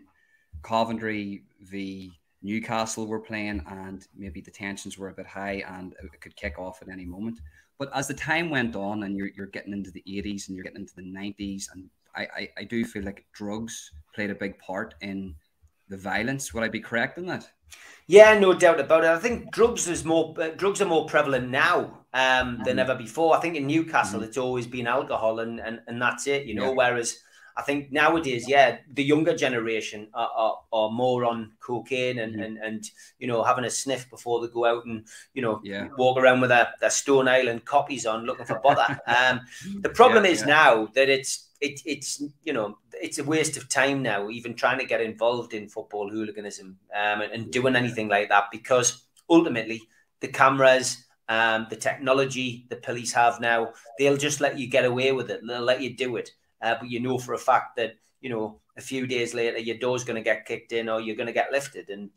Coventry v Newcastle were playing, and maybe the tensions were a bit high and it could kick off at any moment. But as the time went on and you're getting into the 80s and you're getting into the 90s, and I do feel like drugs played a big part in the violence. Would I be correct in that? Yeah, no doubt about it. I think drugs are more prevalent now than ever before. I think in Newcastle it's always been alcohol and that's it, you know. Whereas I think nowadays, the younger generation are more on cocaine and you know, having a sniff before they go out and, you know, walk around with their Stone Island copies on looking for bother. The problem is now that it's you know, it's a waste of time now, even trying to get involved in football hooliganism and doing anything like that, because ultimately the cameras, the technology the police have now, they'll just let you get away with it. They'll let you do it. But you know for a fact that, you know, a few days later, your door's going to get kicked in or you're going to get lifted. And,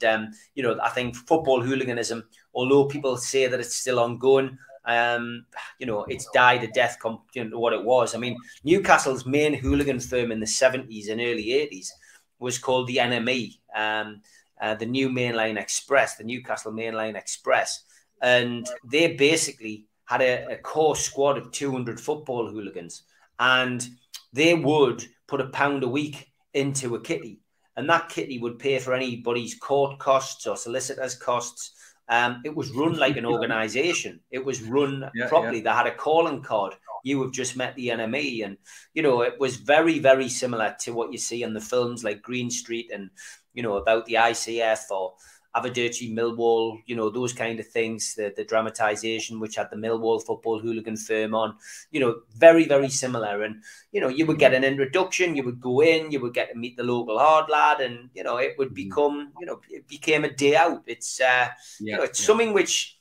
you know, I think football hooliganism, although people say that it's still ongoing, you know, it's died a death compared to what it was. I mean, Newcastle's main hooligan firm in the 70s and early 80s was called the NME, the New Mainline Express, the Newcastle Mainline Express. And they basically had a core squad of 200 football hooligans. And they would put £1 a week into a kitty, and that kitty would pay for anybody's court costs or solicitors' costs. It was run like an organisation. It was run properly. They had a calling card. You have just met the enemy. And, you know, it was very, very similar to what you see in the films like Green Street and, you know, about the ICF or Aberdirty, Millwall, you know, those kind of things, the dramatisation, which had the Millwall football hooligan firm on, you know, very, very similar. And, you know, you would get an introduction, you would go in, you would get to meet the local hard lad, and, you know, it would become, you know, it became a day out. It's, you know, it's something which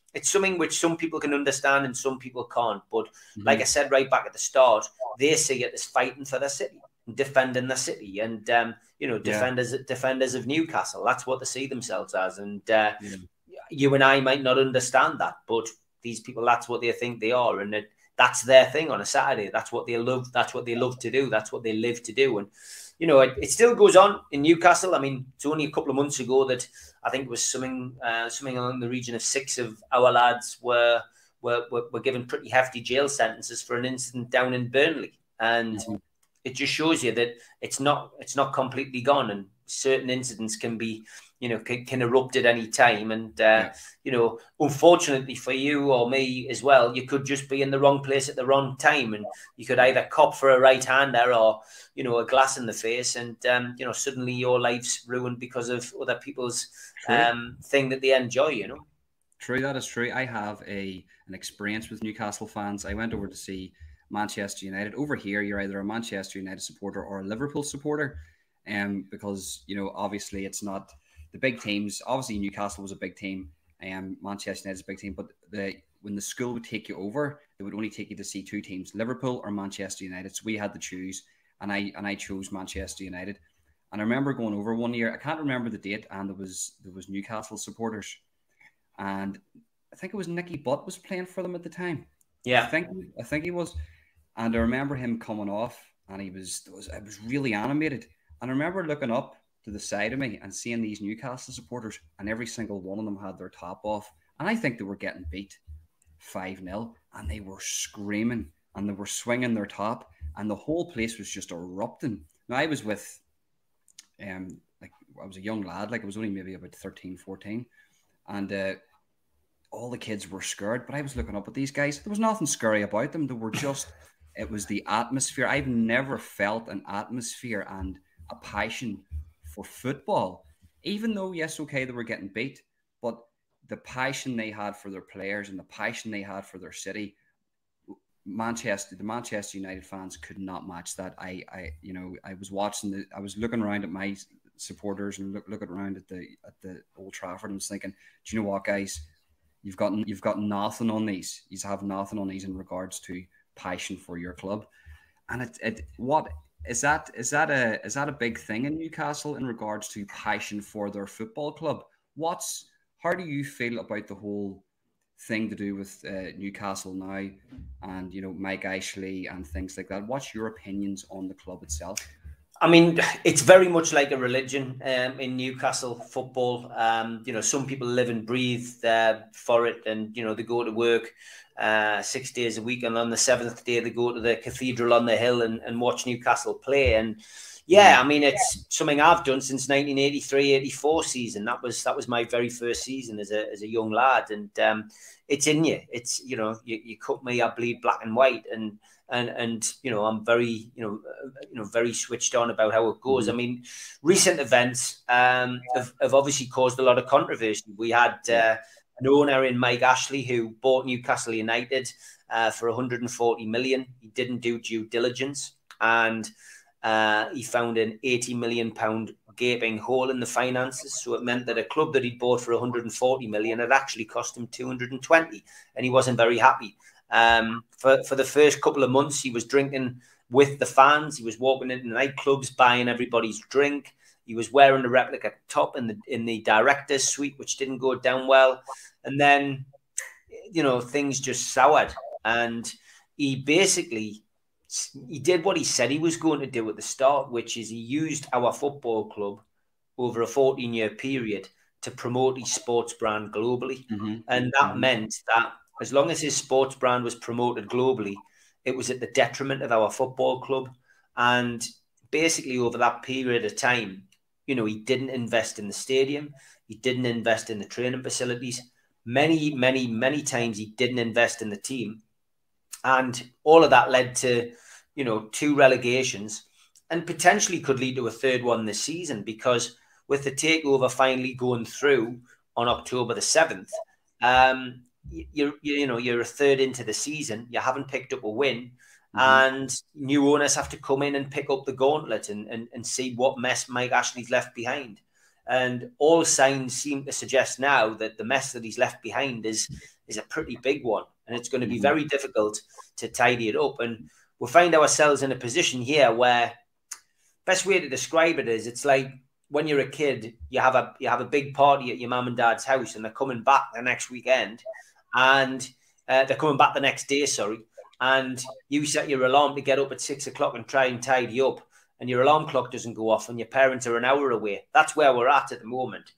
some people can understand and some people can't. But like I said right back at the start, they see it as fighting for their city, defending the city, and you know, defenders of Newcastle. That's what they see themselves as. And you and I might not understand that, but these people, that's what they think they are, and that's their thing on a Saturday. That's what they love. That's what they love to do. That's what they live to do. And you know, it still goes on in Newcastle. I mean, it's only a couple of months ago that I think it was something along the region of 6 of our lads were given pretty hefty jail sentences for an incident down in Burnley, and it just shows you that it's not completely gone, and certain incidents can be, you know, can erupt at any time. And, you know, unfortunately for you or me as well, you could just be in the wrong place at the wrong time. And you could either cop for a right-hander or, you know, a glass in the face. And, you know, suddenly your life's ruined because of other people's thing that they enjoy, you know. True, that is true. I have an experience with Newcastle fans. I went over to see Manchester United. Over here, you're either a Manchester United supporter or a Liverpool supporter. Because, you know, obviously it's not the big teams. Obviously Newcastle was a big team, Manchester United is a big team, but when the school would take you over, they would only take you to see 2 teams, Liverpool or Manchester United. So we had to choose, and I chose Manchester United. And I remember going over one year, I can't remember the date, and there was Newcastle supporters, and I think it was Nicky Butt was playing for them at the time. Yeah, I think he was, and I remember him coming off, and I was really animated. And I remember looking up to the side of me and seeing these Newcastle supporters, and every single one of them had their top off. And I think they were getting beat 5-0, and they were screaming and they were swinging their top, and the whole place was just erupting. Now, I was with, like, I was a young lad, like I was only maybe about 13, 14, and all the kids were scared, but I was looking up at these guys. There was nothing scary about them. They were just, it was the atmosphere. I've never felt an atmosphere and a passion for football, even though, yes, okay, they were getting beat, but the passion they had for their players and the passion they had for their city, the Manchester United fans could not match that. I was looking around at my supporters and looking around at the Old Trafford and was thinking, do you know what, guys, you've got nothing on these. You have nothing on these in regards to passion for your club. And what is that a big thing in Newcastle in regards to passion for their football club? How do you feel about the whole thing to do with Newcastle now, and, you know, Mike Ashley and things like that? What's your opinions on the club itself? I mean, it's very much like a religion in Newcastle football. You know, some people live and breathe for it, and, you know, they go to work 6 days a week, and on the 7th day they go to the cathedral on the hill and watch Newcastle play. And yeah, I mean, it's something I've done since 1983-84 season. That was my very first season as a young lad, and it's in you. It's, you know, you cut me, I bleed black and white, and you know, I'm very, you know, very switched on about how it goes. I mean, recent events have obviously caused a lot of controversy. We had an owner in Mike Ashley who bought Newcastle United for 140 million. He didn't do due diligence, and he found an 80 million pound gaping hole in the finances. So it meant that a club that he'd bought for 140 million had actually cost him 220, and he wasn't very happy. For the first couple of months, he was drinking with the fans. He was walking into nightclubs, buying everybody's drink. He was wearing a replica top in the director's suite, which didn't go down well. And then, you know, things just soured. And he did what he said he was going to do at the start, which is he used our football club over a 14-year period to promote his sports brand globally. And that meant that as long as his sports brand was promoted globally, it was at the detriment of our football club. And basically over that period of time, you know, he didn't invest in the stadium. He didn't invest in the training facilities. Many, many, many times he didn't invest in the team. And all of that led to, you know, 2 relegations, and potentially could lead to a 3rd one this season, because with the takeover finally going through on October the 7th, you're a third into the season, you haven't picked up a win, and new owners have to come in and pick up the gauntlet and see what mess Mike Ashley's left behind. And all signs seem to suggest now that the mess that he's left behind is a pretty big one, and it's going to be very difficult to tidy it up. And we'll find ourselves in a position here where, best way to describe it is, it's like when you're a kid, you have a big party at your mum and dad's house, and they're coming back the next weekend, and they're coming back the next day, sorry, and you set your alarm to get up at 6 o'clock and try and tidy up, and your alarm clock doesn't go off and your parents are an hour away. That's where we're at the moment.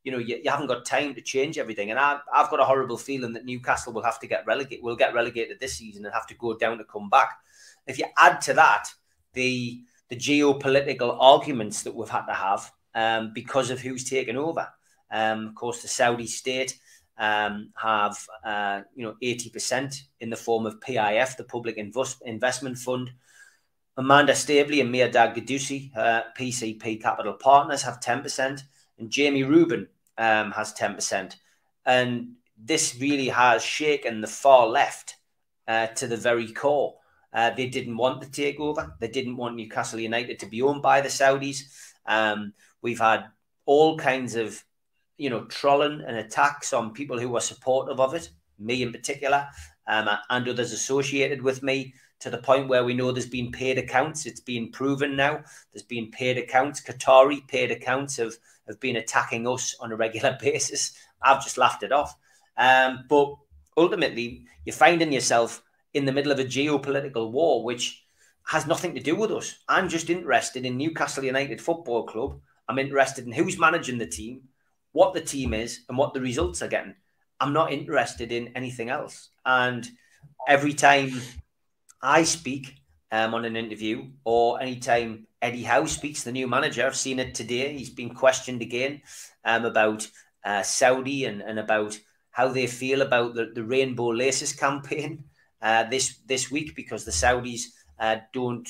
You know, you haven't got time to change everything. And I've got a horrible feeling that Newcastle will have to get relegated. Will get relegated this season and have to go down to come back. If you add to that the geopolitical arguments that we've had to have because of who's taken over. Of course, the Saudi state have 80% in the form of PIF, the Public Investment Fund. Amanda Stabley and Mirdad Gadusi, PCP Capital Partners, have 10%, and Jamie Rubin has 10%. And this really has shaken the far left to the very core. They didn't want the takeover. They didn't want Newcastle United to be owned by the Saudis. We've had all kinds of, trolling and attacks on people who were supportive of it, me in particular, and others associated with me, to the point where we know there's been paid accounts. It's been proven now. There's been paid accounts. Qatari paid accounts have been attacking us on a regular basis. I've just laughed it off. But ultimately, you're finding yourself in the middle of a geopolitical war, which has nothing to do with us. I'm just interested in Newcastle United Football Club. I'm interested in who's managing the team, what the team is, and what the results are getting. I'm not interested in anything else. And every time I speak on an interview, or anytime Eddie Howe speaks, the new manager, I've seen it today, he's been questioned again about Saudi and about how they feel about the Rainbow Laces campaign this week, because the Saudis don't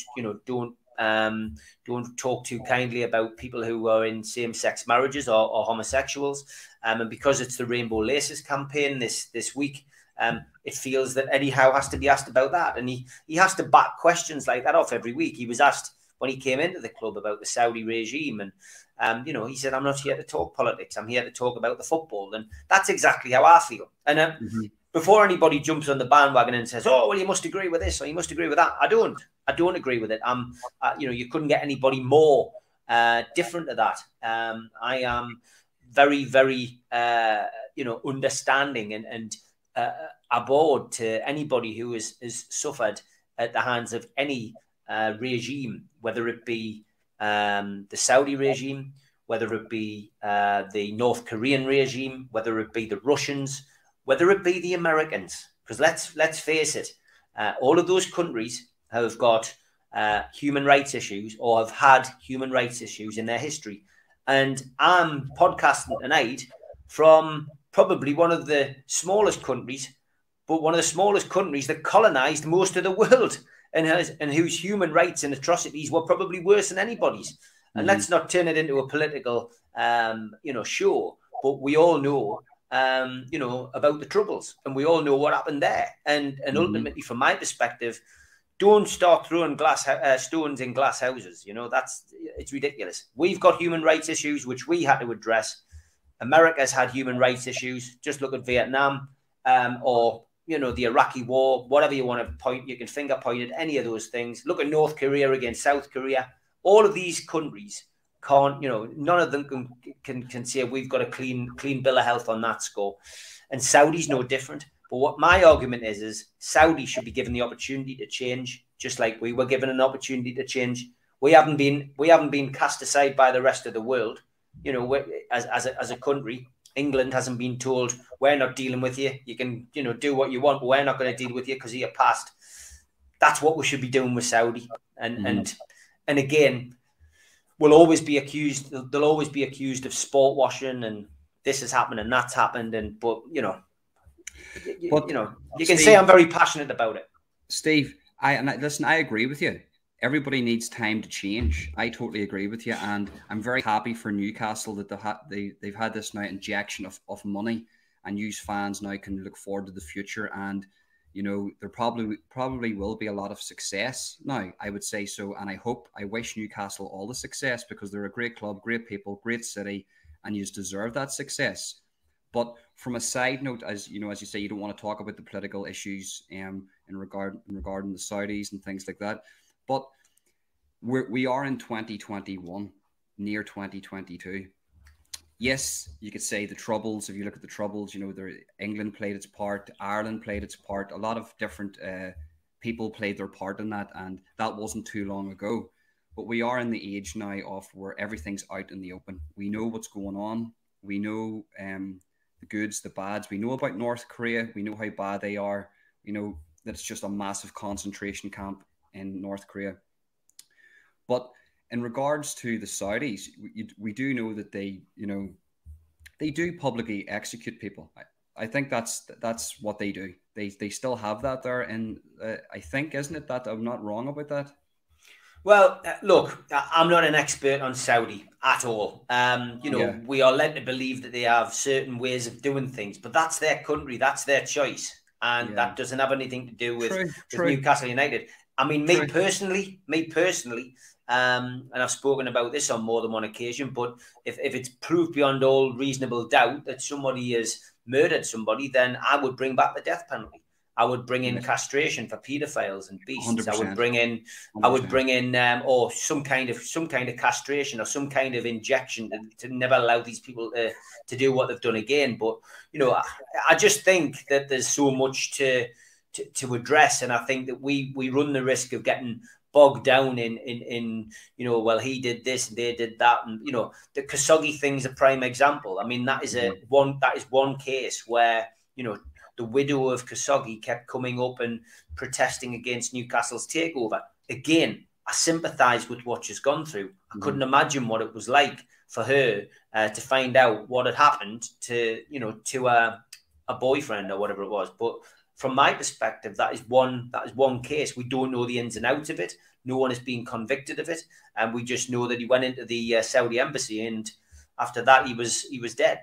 talk too kindly about people who are in same-sex marriages or homosexuals, and because it's the Rainbow Laces campaign this week, it feels that Eddie Howe has to be asked about that, and he has to back questions like that off every week. He was asked when he came into the club about the Saudi regime, and he said, "I'm not here to talk politics. I'm here to talk about the football," and that's exactly how I feel. And before anybody jumps on the bandwagon and says, "Oh, well, you must agree with this or you must agree with that," I don't agree with it. You couldn't get anybody more different to that. I am very, very, understanding and abhorred to anybody who has suffered at the hands of any regime, whether it be the Saudi regime, whether it be the North Korean regime, whether it be the Russians, whether it be the Americans. Because let's face it, all of those countries have got human rights issues, or have had human rights issues in their history. And I'm podcasting tonight from probably one of the smallest countries, but one of the smallest countries that colonized most of the world, and whose human rights and atrocities were probably worse than anybody's. And let's not turn it into a political, show. But we all know, about the Troubles, and we all know what happened there. And ultimately, from my perspective, don't start throwing stones in glass houses. It's ridiculous. We've got human rights issues which we had to address. America's had human rights issues. Just look at Vietnam, or the Iraqi war. Whatever you want to point, you can finger point at any of those things. Look at North Korea against South Korea. All of these countries can't, none of them can say we've got a clean bill of health on that score. And Saudi's no different. But what my argument is Saudi should be given the opportunity to change, just like we were given an opportunity to change. We haven't been cast aside by the rest of the world. As a country, England hasn't been told, we're not dealing with you. You can, do what you want, but we're not going to deal with you because of your past. That's what we should be doing with Saudi. And again, we'll always be accused. They'll always be accused of sport washing, and this has happened and that's happened. But you can say I'm very passionate about it. Steve, I agree with you. Everybody needs time to change. I totally agree with you, and I'm very happy for Newcastle that they've had this now injection of money, and you fans now can look forward to the future. And there probably will be a lot of success now, I would say so, and I wish Newcastle all the success, because they're a great club, great people, great city, and you deserve that success. But from a side note, as you say, you don't want to talk about the political issues in regarding the Saudis and things like that. But we are in 2021, near 2022. Yes, you could say the Troubles. If you look at the Troubles, England played its part, Ireland played its part. A lot of different people played their part in that, and that wasn't too long ago. but we are in the age now of where everything's out in the open. We know what's going on. We know the goods, the bads. We know about North Korea. We know how bad they are. We know that it's just a massive concentration camp in North Korea. But in regards to the Saudis, we do know that they do publicly execute people. I think that's what they do. They still have that there, and I think, isn't it, that I'm not wrong about that? Well, look, I'm not an expert on Saudi at all. We are led to believe that they have certain ways of doing things, but that's their country, that's their choice, and that doesn't have anything to do with Newcastle United. I mean, me personally, and I've spoken about this on more than one occasion, but if it's proved beyond all reasonable doubt that somebody has murdered somebody, then I would bring back the death penalty. I would bring in castration for paedophiles and beasts. 100%. I would bring in or some kind of castration or some kind of injection to never allow these people to do what they've done again. But I just think that there's so much to address, and I think that we run the risk of getting bogged down in well, he did this and they did that, and the Khashoggi thing's a prime example. I mean, that is one case where the widow of Khashoggi kept coming up and protesting against Newcastle's takeover. Again, I sympathise with what she's gone through. I couldn't imagine what it was like for her to find out what had happened to a boyfriend or whatever it was. But from my perspective, that is one case. We don't know the ins and outs of it. No one is being convicted of it, and we just know that he went into the Saudi embassy, and after that, he was dead.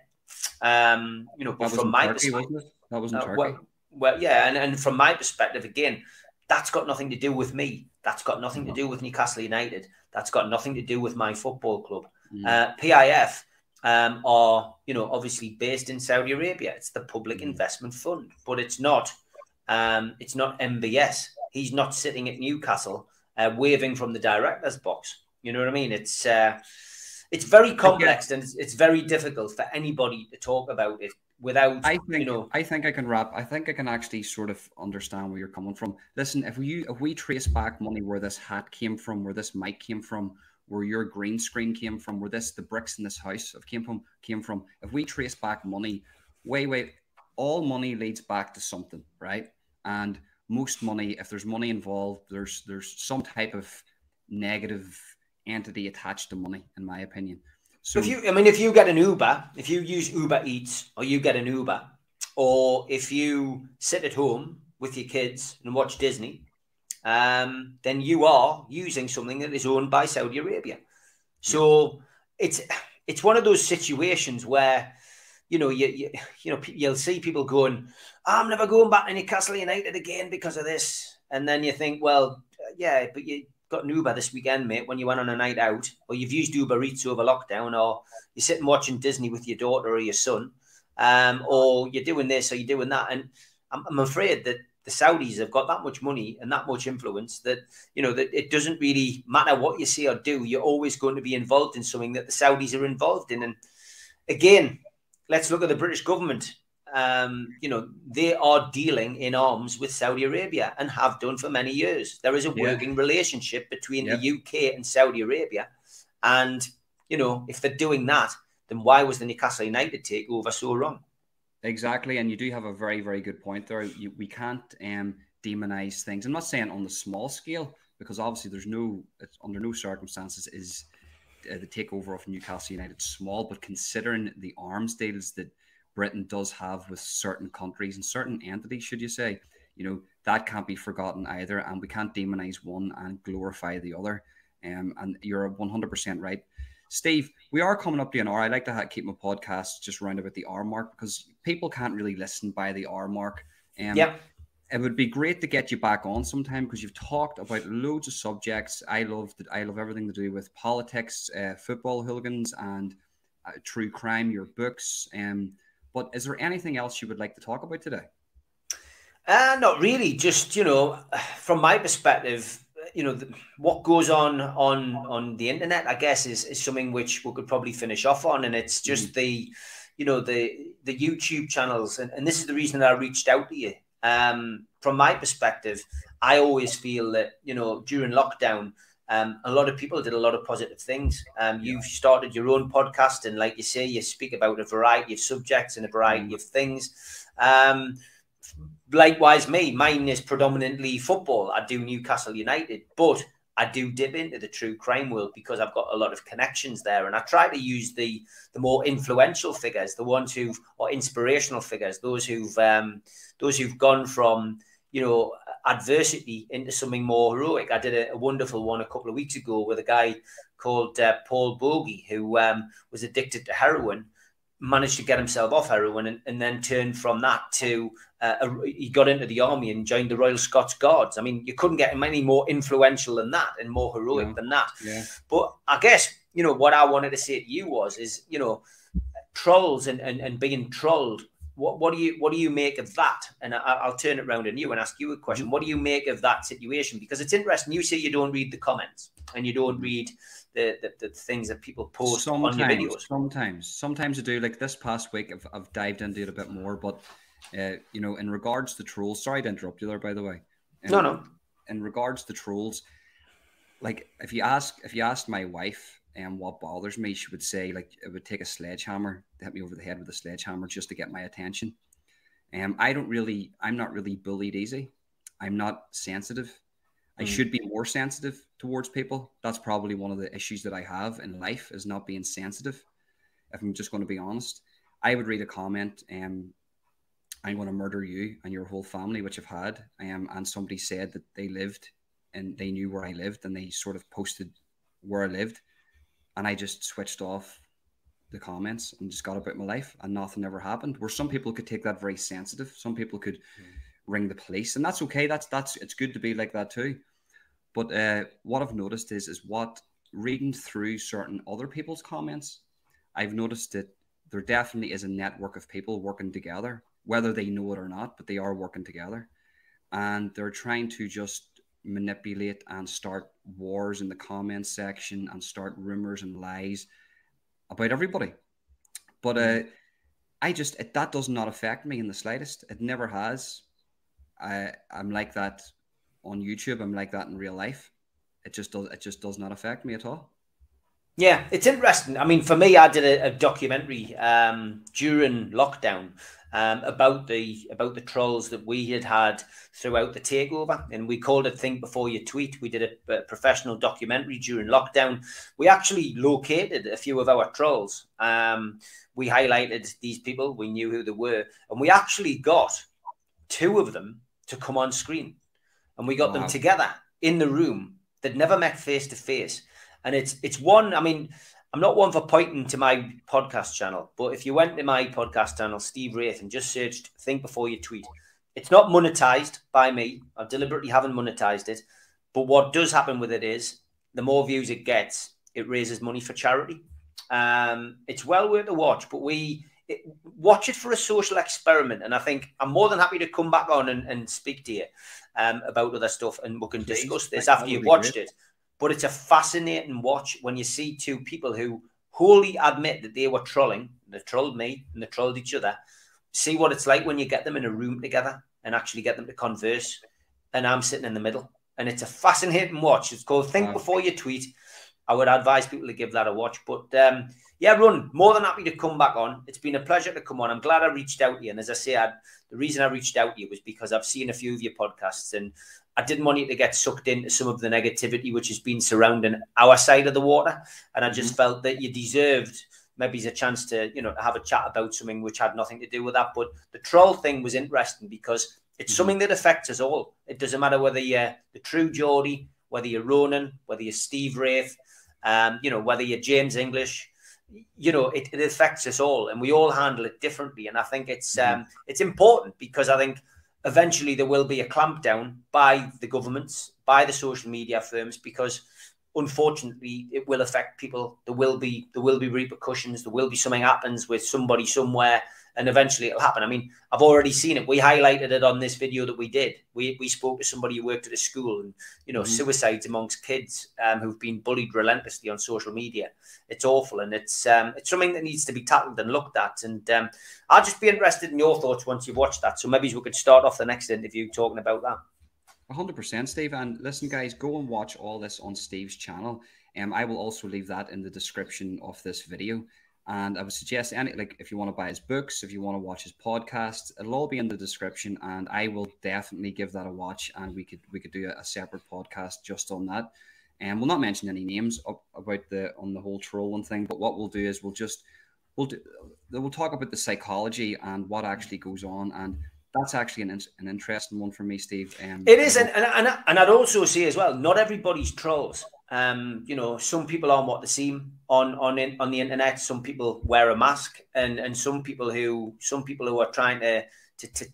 But from my perspective, that was in Turkey. Well, yeah, and from my perspective, again, that's got nothing to do with me. That's got nothing to do with Newcastle United. That's got nothing to do with my football club. PIF are obviously based in Saudi Arabia. It's the Public Investment Fund, but it's not MBS. He's not sitting at Newcastle waving from the director's box. You know what I mean? It's very complex, and it's very difficult for anybody to talk about it without. I think I can actually sort of understand where you're coming from. Listen, if we trace back money where this hat came from, where this mic came from, where your green screen came from, where the bricks in this house came from, if we trace back money, all money leads back to something, right? And most money, if there's money involved, there's some type of negative entity attached to money, in my opinion. So if you get an Uber, if you use Uber Eats, or you get an Uber, or if you sit at home with your kids and watch Disney, then you are using something that is owned by Saudi Arabia. So it's one of those situations where you'll see people going, I'm never going back to Newcastle United again because of this, and then you think, well, yeah, but you got an Uber this weekend, mate, when you went on a night out, or you've used Uber Eats over lockdown, or you're sitting watching Disney with your daughter or your son, or you're doing this or you're doing that. And I'm afraid that the Saudis have got that much money and that much influence that, that it doesn't really matter what you say or do. You're always going to be involved in something that the Saudis are involved in. And again, let's look at the British government. They are dealing in arms with Saudi Arabia and have done for many years. There is a working relationship between the UK and Saudi Arabia. And, if they're doing that, then why was the Newcastle United takeover so wrong? Exactly. And you do have a very, very good point there. We can't demonize things. I'm not saying on the small scale, because obviously under no circumstances is the takeover of Newcastle United small, but considering the arms deals that Britain does have with certain countries and certain entities, should you say, that can't be forgotten either, and we can't demonize one and glorify the other. And you're 100% right. Steve, we are coming up to an hour. I like to keep my podcast just around about the hour mark, because people can't really listen by the hour mark. It would be great to get you back on sometime, because you've talked about loads of subjects. I love everything to do with politics, football, hooligans, and true crime, your books. But is there anything else you would like to talk about today? Not really. Just, from my perspective, what goes on the internet, I guess, is something which we could probably finish off on. And it's just the YouTube channels. And this is the reason that I reached out to you. From my perspective, I always feel that, during lockdown, a lot of people did a lot of positive things. You've started your own podcast, and like you say, you speak about a variety of subjects and a variety of things. Likewise, mine is predominantly football. I do Newcastle United, but I do dip into the true crime world because I've got a lot of connections there, and I try to use the more influential figures, the ones who are inspirational figures, those who've gone from, you know, adversity into something more heroic. I did a wonderful one a couple of weeks ago with a guy called Paul Bogey, who was addicted to heroin, managed to get himself off heroin, and then turned from that to he got into the army and joined the Royal Scots Guards. I mean, you couldn't get him any more influential than that and more heroic than that. Yeah. But I guess, you know, what I wanted to say to you is, you know, trolls and being trolled. What do you make of that? And I'll turn it around on you and ask you a question. What do you make of that situation? Because it's interesting. You say you don't read the comments and you don't read the things that people post on your videos. Sometimes I do. Like this past week, I've dived into it a bit more. But you know, in regards to trolls, sorry to interrupt you there, by the way. No. In regards to trolls, like if you asked my wife what bothers me, she would say like it would take a sledgehammer to hit me over the head with a sledgehammer just to get my attention. I'm not really bullied easy. I'm not sensitive. I should be more sensitive towards people. That's probably one of the issues that I have in life, is not being sensitive. If I'm just going to be honest, I would read a comment, I'm going to murder you and your whole family, which I've had. And somebody said that they lived and they knew where I lived, and they sort of posted where I lived. And I just switched off the comments and just got about my life, and nothing ever happened. Where some people could take that very sensitive. Some people could ring the police, and that's okay. It's good to be like that too. But what I've noticed is what reading through certain other people's comments, I've noticed that there definitely is a network of people working together, whether they know it or not, but they are working together, and they're trying to just manipulate and start wars in the comments section and start rumors and lies about everybody. But that does not affect me in the slightest. It never has. I'm like that on YouTube. I'm like that in real life. It just does not affect me at all. Yeah, it's interesting. I mean, for me, I did a documentary during lockdown about the trolls that we had throughout the takeover, and we called it "Think Before You Tweet." We did a professional documentary during lockdown. We actually located a few of our trolls. We highlighted these people. We knew who they were, and we actually got two of them to come on screen, and we got them together in the room. They'd never met face to face. And it's one, I mean, I'm not one for pointing to my podcast channel, but if you went to my podcast channel, Steve Wraith, and just searched "Think Before You Tweet," it's not monetized by me. I deliberately haven't monetized it. But what does happen with it is the more views it gets, it raises money for charity. It's well worth a watch, but watch it for a social experiment. And I think I'm more than happy to come back on and speak to you about other stuff, and we can discuss this after you've watched it. But it's a fascinating watch when you see two people who wholly admit that they were trolling. They trolled me and they trolled each other. See what it's like when you get them in a room together and actually get them to converse. And I'm sitting in the middle. And it's a fascinating watch. It's called "Think Before You Tweet." I would advise people to give that a watch. But yeah, Run, more than happy to come back on. It's been a pleasure to come on. I'm glad I reached out to you. And as I say, the reason I reached out to you was because I've seen a few of your podcasts, and I didn't want you to get sucked into some of the negativity which has been surrounding our side of the water. And I just felt that you deserved maybe a chance to, you know, have a chat about something which had nothing to do with that. But the troll thing was interesting because it's something that affects us all. It doesn't matter whether you're the true Geordie, whether you're Ronan, whether you're Steve Wraith, you know, whether you're James English. You know, it affects us all, and we all handle it differently. And I think it's important because I think eventually there will be a clampdown by the governments, by the social media firms, because unfortunately it will affect people. There will be repercussions. There will be something happens with somebody somewhere, and eventually it'll happen. I mean, I've already seen it. We highlighted it on this video that we did. We spoke to somebody who worked at a school, and you know, suicides amongst kids who've been bullied relentlessly on social media. It's awful, and it's something that needs to be tackled and looked at. And I'll just be interested in your thoughts once you've watched that. So maybe we could start off the next interview talking about that. 100%, Steve. And listen, guys, go and watch all this on Steve's channel. I will also leave that in the description of this video. And I would suggest if you want to buy his books, if you want to watch his podcast, it'll all be in the description. And I will definitely give that a watch. And we could do a separate podcast just on that. And we'll not mention any names about the whole trolling thing. But what we'll do is we'll talk about the psychology and what actually goes on. And that's actually an interesting one for me, Steve. It is, and I'd also say as well, not everybody's trolls. You know, some people aren't what they seem on the internet. Some people wear a mask, and some people who are trying to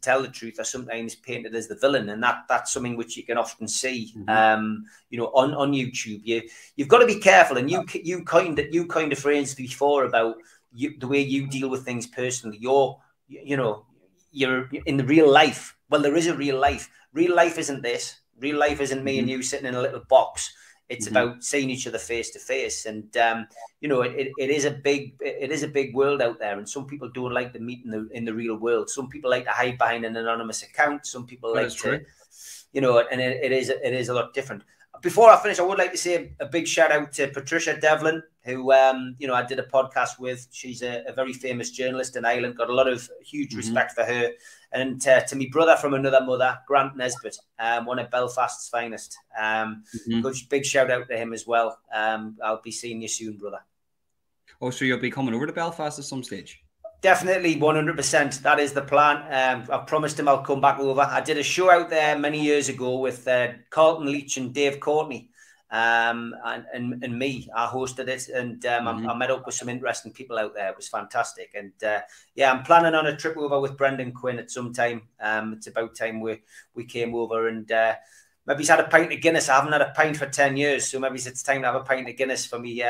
tell the truth are sometimes painted as the villain, and that's something which you can often see. You know, on YouTube, you've got to be careful, and you kind of phrased before about the way you deal with things personally. You're in the real life. Well, there is a real life. Real life isn't this. Real life isn't me and you sitting in a little box. It's about seeing each other face to face. And, you know, it is a big world out there. And some people don't like to meet in the real world. Some people like to hide behind an anonymous account. Some people like to, you know, and it is a lot different. Before I finish, I would like to say a big shout out to Patricia Devlin, who, you know, I did a podcast with. She's a very famous journalist in Ireland. Got a lot of huge respect for her. And to my brother from another mother, Grant Nesbitt, one of Belfast's finest. Big shout out to him as well. I'll be seeing you soon, brother. Oh, so you'll be coming over to Belfast at some stage? Definitely, 100%. That is the plan. I promised him I'll come back over. I did a show out there many years ago with Carlton Leach and Dave Courtney, and me. I hosted it, and I met up with some interesting people out there. It was fantastic. And yeah, I'm planning on a trip over with Brendan Quinn at some time. It's about time we came over, and maybe he's had a pint of Guinness. I haven't had a pint for 10 years, so maybe it's time to have a pint of Guinness for me.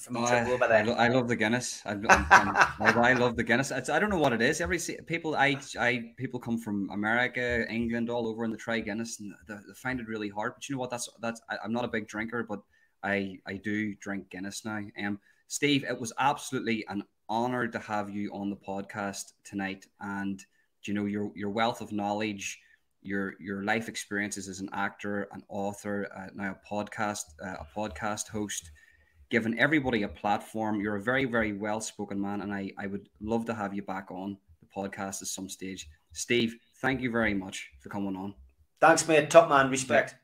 Trip over there. I love the Guinness. I love the Guinness. I don't know what it is. People come from America, England, all over, and they try Guinness, and they find it really hard. But you know what? I'm not a big drinker, but I do drink Guinness now. Steve, it was absolutely an honor to have you on the podcast tonight, and you know your wealth of knowledge. Your life experiences as an actor, an author, now a podcast host, giving everybody a platform. You're a very, very well-spoken man, and I would love to have you back on the podcast at some stage. Steve, thank you very much for coming on. Thanks, mate. Top man. Respect.